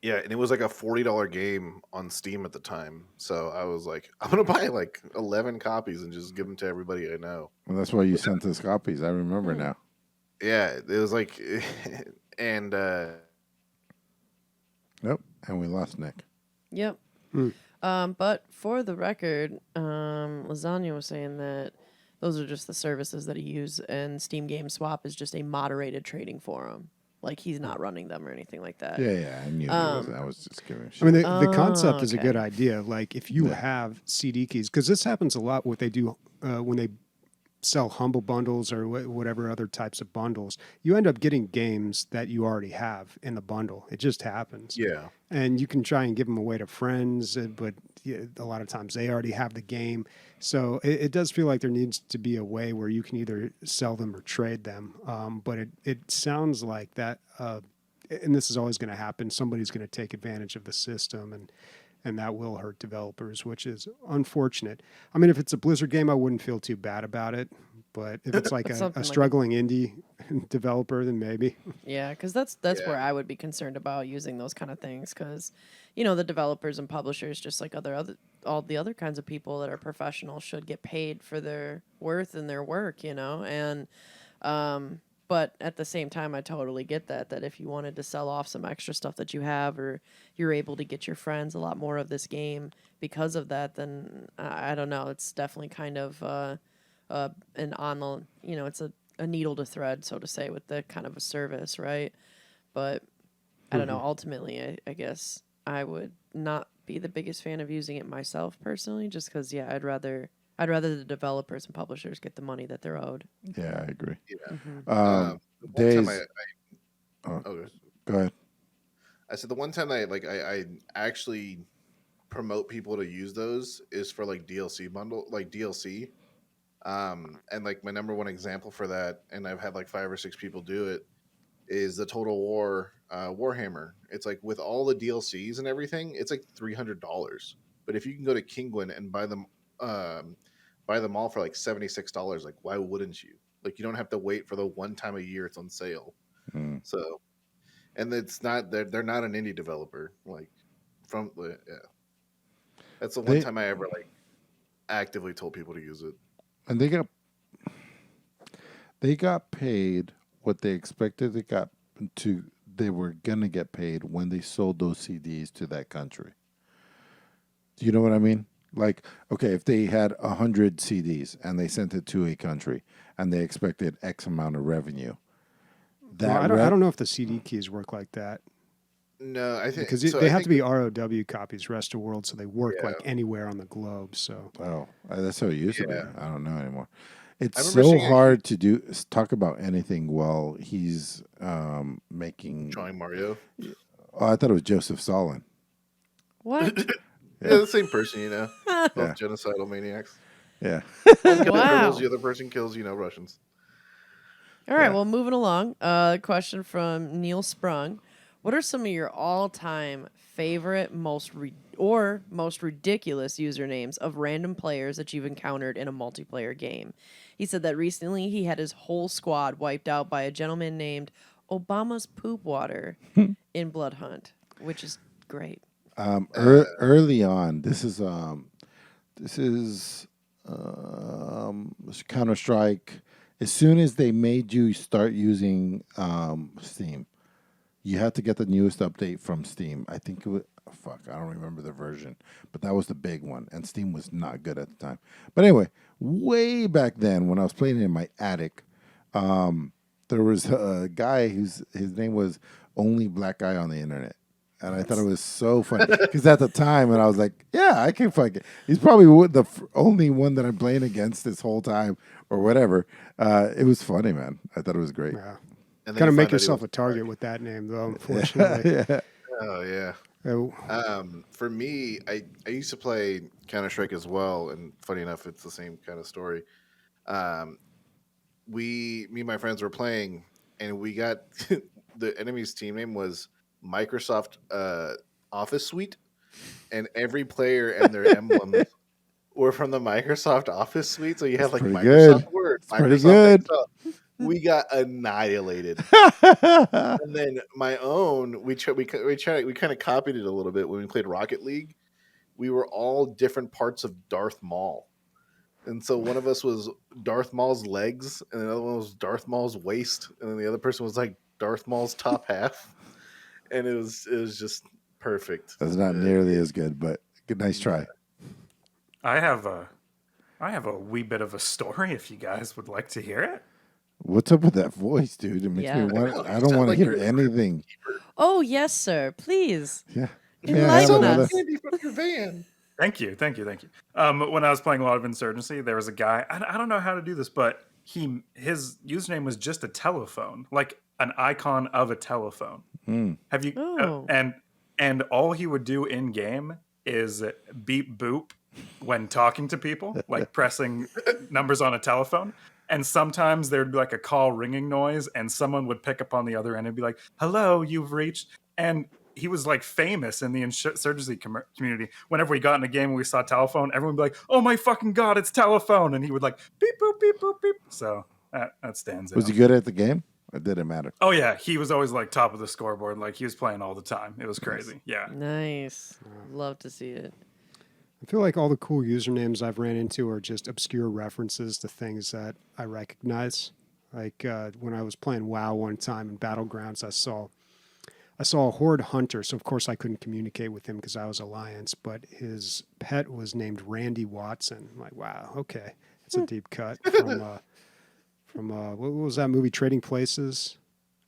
yeah, and it was like a $40 game on Steam at the time. So I was like, I'm gonna buy like 11 copies and just give them to everybody I know. Well, that's why you sent us copies. I remember now. Yeah, it was like, and Nope. And we lost Nick. Yep. But for the record, Lasagna was saying that those are just the services that he uses, and Steam Game Swap is just a moderated trading forum. Like, he's not running them or anything like that. Yeah, I knew he wasn't. I was just giving shit. I mean, the concept is a okay. good idea. Like, if you have CD keys, because this happens a lot. What they do when they sell humble bundles or whatever other types of bundles, you end up getting games that you already have in the bundle. It just happens. yeah, And you can try and give them away to friends, but a lot of times they already have the game. So it does feel like there needs to be a way where you can either sell them or trade them. But it sounds like that, and this is always going to happen. Somebody's going to take advantage of the system, and that will hurt developers, which is unfortunate. I mean, if it's a Blizzard game, I wouldn't feel too bad about it. But if it's like Something a like struggling indie developer, then maybe. Yeah, because that's Yeah. where I would be concerned about using those kind of things. Because, the developers and publishers, just like all the other kinds of people that are professional, should get paid for their worth and their work. And but at the same time, I totally get that if you wanted to sell off some extra stuff that you have, or you're able to get your friends a lot more of this game because of that, then I don't know. It's definitely kind of an on the it's a needle to thread, so to say, with the kind of a service, right? But I don't know. Ultimately, I guess I would not be the biggest fan of using it myself personally, just because I'd rather the developers and publishers get the money that they're owed. Yeah, I agree. yeah. Um, One time Days. oh, Go ahead. I said the one time I actually promote people to use those is for like DLC bundle, like DLC. And like my number one example for that, and I've had like 5 or 6 people do it, is the Total War Warhammer. It's like with all the DLCs and everything, it's like $300. But if you can go to Kingwin and buy them all for like $76, like why wouldn't you? Like you don't have to wait for the one time a year it's on sale. Mm. So, and it's not they're not an indie developer. Like from yeah, that's the one They time I ever like actively told people to use it. and they got paid what they expected they were gonna get paid when they sold those CDs to that country. Do you know what I mean? Like, okay, if they had 100 CDs and they sent it to a country and they expected X amount of revenue, Well, I don't know if the CD keys work like that No, I think because so. they I have think, to be ROW copies, rest of world, so they work Yeah. like anywhere on the globe. So oh, that's how it used to be. Yeah. I don't know anymore. It's remember so seeing a hard to talk about anything while he's making. drawing Mario. Oh, I thought it was Joseph Stalin. What? Yeah, the same person, you know. Both Yeah. genocidal maniacs. Yeah. One kills Wow. turtles, the other person kills, Russians. All right, Yeah. well, moving along. Question from Neil Sprung. What are some of your all-time favorite, most ridiculous usernames of random players that you've encountered in a multiplayer game? He said that recently he had his whole squad wiped out by a gentleman named Obama's Poop Water in Blood Hunt, which is great. Early on, this is Counter Strike. As soon as they made you start using Steam, you had to get the newest update from Steam. I think it was I don't remember the version, but that was the big one, and Steam was not good at the time. But anyway, way back then when I was playing in my attic, there was a guy his name was Only Black Guy on the Internet. And I thought it was so funny because at the time, and I was like, "Yeah, I can fuck it." He's probably the only one that I'm playing against this whole time, or whatever. It was funny, man. I thought it was great. yeah, And then kind of you make find out he yourself was a target dark. with that name, though. Unfortunately, Yeah. Oh yeah. Oh, For me, I used to play Counter Strike as well, and funny enough, it's the same kind of story. Me and my friends were playing, and we got the enemy's team name was Microsoft Office Suite, and every player and their emblems were from the Microsoft Office Suite. So you had like pretty Microsoft good. Word, It's pretty Microsoft good. Excel. We got annihilated. And then my own, we kind of copied it a little bit when we played Rocket League. We were all different parts of Darth Maul, and so one of us was Darth Maul's legs, and the other one was Darth Maul's waist, and then the other person was like Darth Maul's top half, and it was just perfect. That's not nearly as good, but good, nice try. I have a wee bit of a story if you guys would like to hear it. What's up with that voice, dude? It makes Yeah. me want. know, I you don't sound want to like hear you're- anything. Oh, yes, sir. Please. Yeah. Enlighten yeah, us. Candy from your van. Thank you. When I was playing a lot of Insurgency, there was a guy. I don't know how to do this, but his username was just a telephone, like an icon of a telephone. Have you? Oh. And all he would do in game is beep boop when talking to people, like pressing numbers on a telephone. And sometimes there'd be like a call ringing noise, and someone would pick up on the other end and be like, "Hello, you've reached." And he was like famous in the insurgency community. Whenever we got in a game and we saw telephone, everyone would be like, "Oh my fucking god, it's telephone!" And he would like beep boop beep boop beep. So that stands out. Was he good at the game? It didn't matter. Oh yeah, he was always like top of the scoreboard. Like he was playing all the time. It was crazy. Yeah. Nice. Love to see it. I feel like all the cool usernames I've ran into are just obscure references to things that I recognize. Like when I was playing WoW one time in Battlegrounds, I saw a Horde Hunter, so of course I couldn't communicate with him because I was Alliance, but his pet was named Randy Watson. I'm like, wow, okay. It's a deep cut from what was that movie, Trading Places?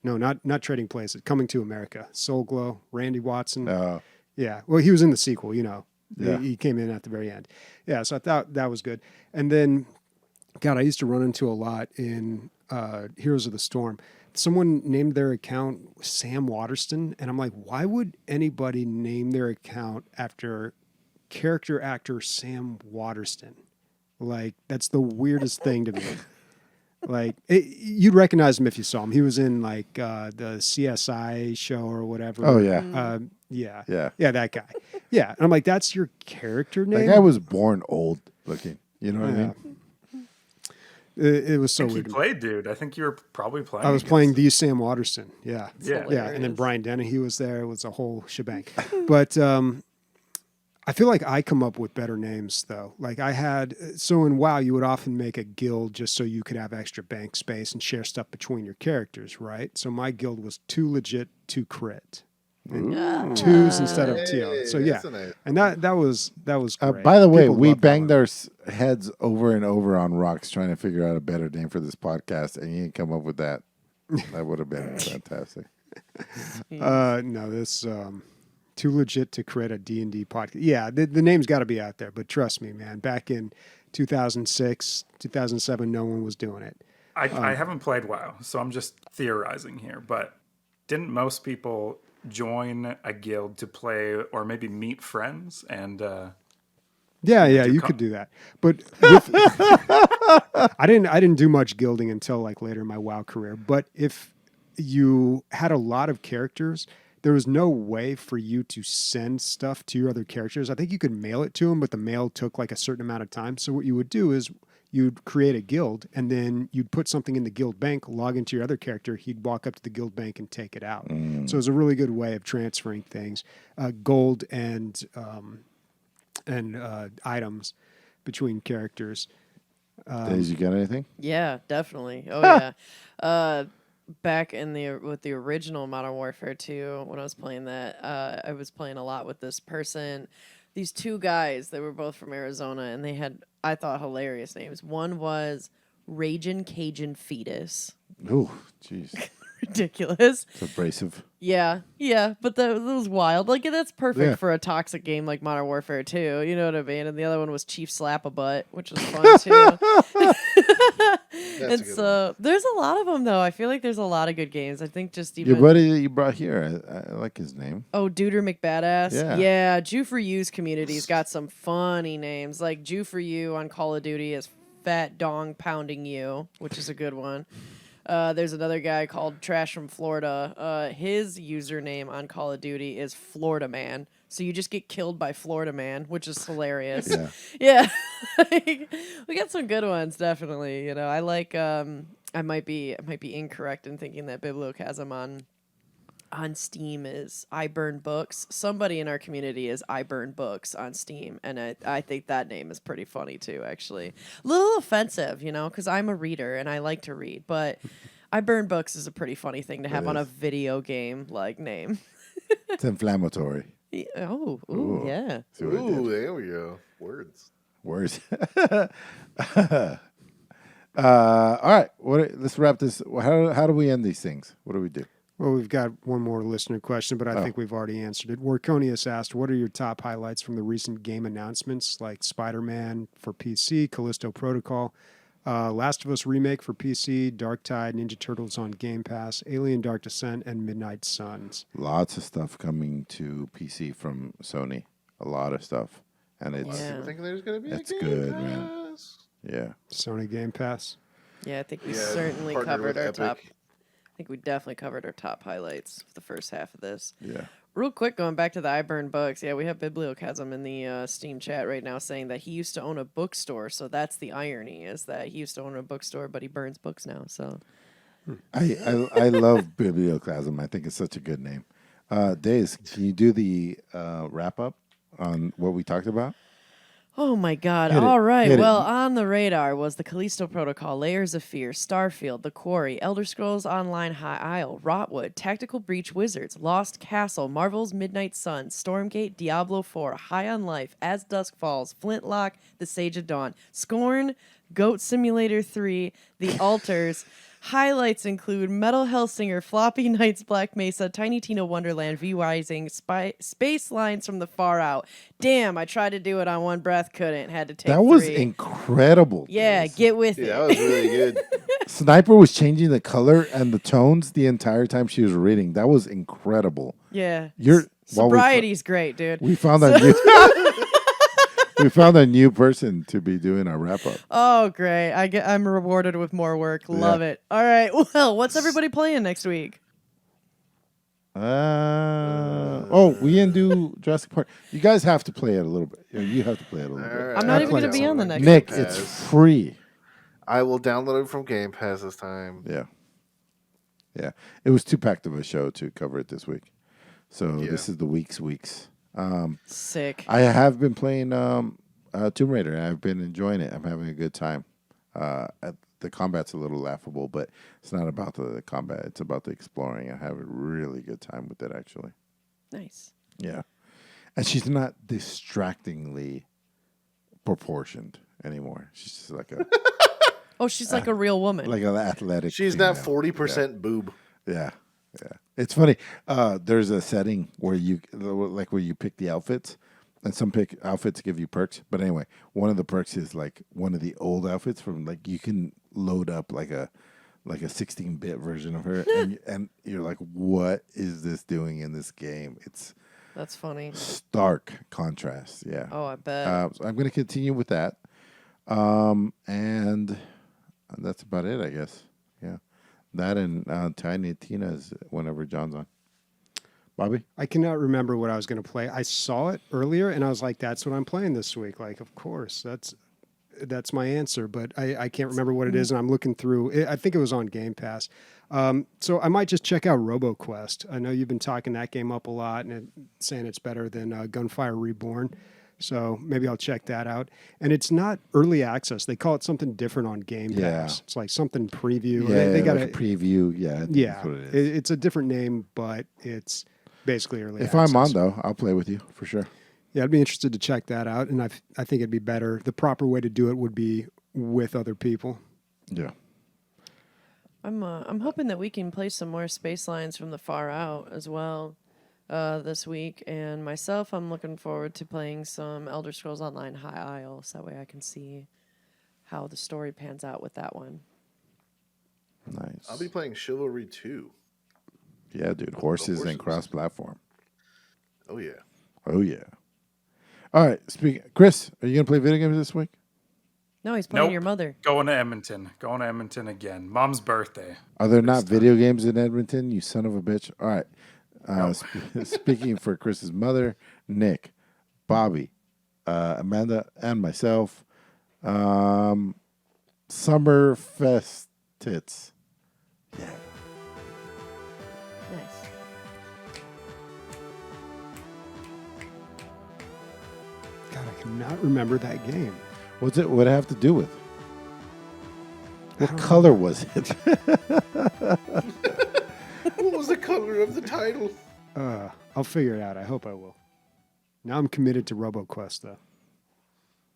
No, not Trading Places, Coming to America. Soul Glow, Randy Watson. Yeah, well, he was in the sequel, Yeah. He came in at the very end. Yeah, so I thought that was good. And then, God, I used to run into a lot in Heroes of the Storm. Someone named their account Sam Waterston, and I'm like, why would anybody name their account after character actor Sam Waterston? Like, that's the weirdest thing to me. Like, you'd recognize him if you saw him. He was in, like, the CSI show or whatever. Oh, yeah. Yeah, Yeah. that guy. Yeah. And I'm like, that's your character name? That guy was born old looking. You know what I Yeah. mean? It was so I think weird. you played, dude. I think you were probably playing. I was against playing him. the Sam Waterston. Yeah. Yeah. Yeah. And then Hilarious. Brian Dennehy was there. It was a whole shebang. But I feel like I come up with better names, though. Like I had, so in WoW, you would often make a guild just so you could have extra bank space and share stuff between your characters, right? So my guild was Too Legit, Too Crit. And twos instead of TO. So yeah. that's a nice- And that was great. By the way, People we loved that banged one. our heads over and over on rocks trying to figure out a better name for this podcast, and you didn't come up with that. That would have been fantastic. No, this Too Legit to Crit a D&D podcast. Yeah, the name's got to be out there, but trust me, man, back in 2006, 2007, no one was doing it. I haven't played WoW, so I'm just theorizing here. But didn't most people join a guild to play or maybe meet friends? And Yeah, you could do that. But with, I didn't do much guilding until like later in my WoW career. But if you had a lot of characters, there was no way for you to send stuff to your other characters. I think you could mail it to them, but the mail took like a certain amount of time. So what you would do is you'd create a guild and then you'd put something in the guild bank, log into your other character. He'd walk up to the guild bank and take it out. So it was a really good way of transferring things, gold and items between characters. Days, you got anything? Yeah, definitely. Oh yeah. Back in with the original Modern Warfare 2, when I was playing that, I was playing a lot with this person. These two guys, they were both from Arizona, and they had, I thought, hilarious names. One was Ragin' Cajun Fetus. Ooh, jeez. Ridiculous. It's abrasive. Yeah, but that was wild. Like, that's perfect Yeah. for a toxic game like Modern Warfare 2. You know what I mean? And the other one was Chief Slap-a-Butt, which was fun, too. That's And a good so there's a lot of them, though. I feel like there's a lot of good games. I think just even... Your buddy that you brought here, I like his name. Oh, Duder McBadass? Yeah. Jew for You's community's got some funny names. Like Jew for You on Call of Duty is Fat Dong Pounding You, which is a good one. There's another guy called Trash from Florida. His username on Call of Duty is Florida Man. So you just get killed by Florida Man, which is hilarious. Yeah. Yeah. We got some good ones, definitely. You know, I like I might be incorrect in thinking that Bibliochasm on Steam is I Burn Books. Somebody in our community is I Burn Books on Steam, and I think that name is pretty funny too, actually. A little offensive, you know, because I'm a reader and I like to read, but I Burn Books is a pretty funny thing to have on a video game like name. It's inflammatory. Yeah. See what I did? Ooh, there we go. Words. Words. All right. Let's wrap this. How do we end these things? What do we do? Well, we've got one more listener question, but I think we've already answered it. Warconius asked, what are your top highlights from the recent game announcements like Spider-Man for PC, Callisto Protocol, Last of Us Remake for PC, Dark Tide, Ninja Turtles on Game Pass, Alien Dark Descent, and Midnight Suns? Lots of stuff coming to PC from Sony. A lot of stuff. And it's Yeah. People think there's going to be It's a good, Game man. Pass. yeah. Sony Game Pass. Yeah, I think we Yeah, certainly partnered covered with our Epic. top. I think we definitely covered our top highlights for the first half of this. Yeah. Real quick, going back to the I Burn Books, yeah, we have Bibliochasm in the Steam chat right now saying that he used to own a bookstore, so that's the irony, is that he used to own a bookstore, but he burns books now, so... I love Biblioclasm. I think it's such a good name. Days, can you do the wrap up on what we talked about? Oh my god, Hit it. all right. Hit it. Well, on the radar was the Callisto Protocol, Layers of Fear, Starfield, The Quarry, Elder Scrolls Online High Isle, Rotwood, Tactical Breach Wizards, Lost Castle, Marvel's Midnight Sun, Stormgate, Diablo 4, High on Life, As Dusk Falls, Flintlock, The Sage of Dawn, Scorn, Goat Simulator 3, The Altars. Highlights include Metal Hellsinger, Floppy Nights, Black Mesa, Tiny Tina Wonderland, V-Rising, Spacelines from the Far Out. Damn, I tried to do it on one breath, couldn't. Had to take That was three. incredible. Yeah, get with Dude, it. that was really good. Sniper was changing the color and the tones the entire time she was reading. That was incredible. Yeah. You're well, Sobriety's great, dude. we found that We found a new person to be doing our wrap up. Oh, great! I'm rewarded with more work. Love it. All right. Well, what's everybody playing next week? We didn't do Jurassic Park. You guys have to play it a little bit. You have to play it a little bit. I'm not even play going to it be on the somewhere. next. Nick, episode. it's free. I will download it from Game Pass this time. Yeah. Yeah. It was too packed of a show to cover it this week. So this is the week's. Sick. I have been playing Tomb Raider. I've been enjoying it. I'm having a good time. The combat's a little laughable, but it's not about the combat. It's about the exploring. I have a really good time with it, actually. Nice. Yeah. And she's not distractingly proportioned anymore. She's just like a Oh, she's like a real woman. like an athletic. She's female. not 40% boob. Yeah. Yeah. It's funny. There's a setting where you pick the outfits, and some outfits give you perks. But anyway, one of the perks is like one of the old outfits from like you can load up like a 16-bit version of her, and you're like, what is this doing in this game? It's That's funny. stark contrast. Yeah. Oh, I bet. So I'm going to continue with that, and that's about it, I guess. Yeah, that and Tiny Tina's whenever John's on. Bobby, I cannot remember what I was going to play. I saw it earlier, and I was like, "That's what I'm playing this week." Like, of course, that's my answer. But I can't remember what it is, and I'm looking through. I think it was on Game Pass. So I might just check out RoboQuest. I know you've been talking that game up a lot and saying it's better than Gunfire Reborn. So maybe I'll check that out. And it's not early access. They call it something different on Game Pass. Yeah. It's like something preview. yeah, They got like a preview. Yeah, I think Yeah, that's what it is. it's a different name, but it's basically early If access. I'm on though, I'll play with you for sure. Yeah, I'd be interested to check that out, and I think it'd be better. The proper way to do it would be with other people. Yeah. I'm hoping that we can play some more Spacelines from the Far Out as well this week. And myself, I'm looking forward to playing some Elder Scrolls Online High Isle, so that way I can see how the story pans out with that one. Nice. I'll be playing Chivalry 2. Yeah, dude. Horses and horses. cross-platform. Oh, yeah. Oh yeah. All right. Chris, are you gonna play video games this week? No, he's playing Nope. your mother. Going to Edmonton. Going to Edmonton again. Mom's birthday. Are there not video games in Edmonton? You son of a bitch. All right. Speaking for Chris's mother, Nick, Bobby, Amanda, and myself, Summer Fest tits. Yeah. Nice. God, I cannot remember that game. What's it? What did it have to do with? What color was it? What was the color of the title? I'll figure it out. I hope I will. Now I'm committed to RoboQuest, though.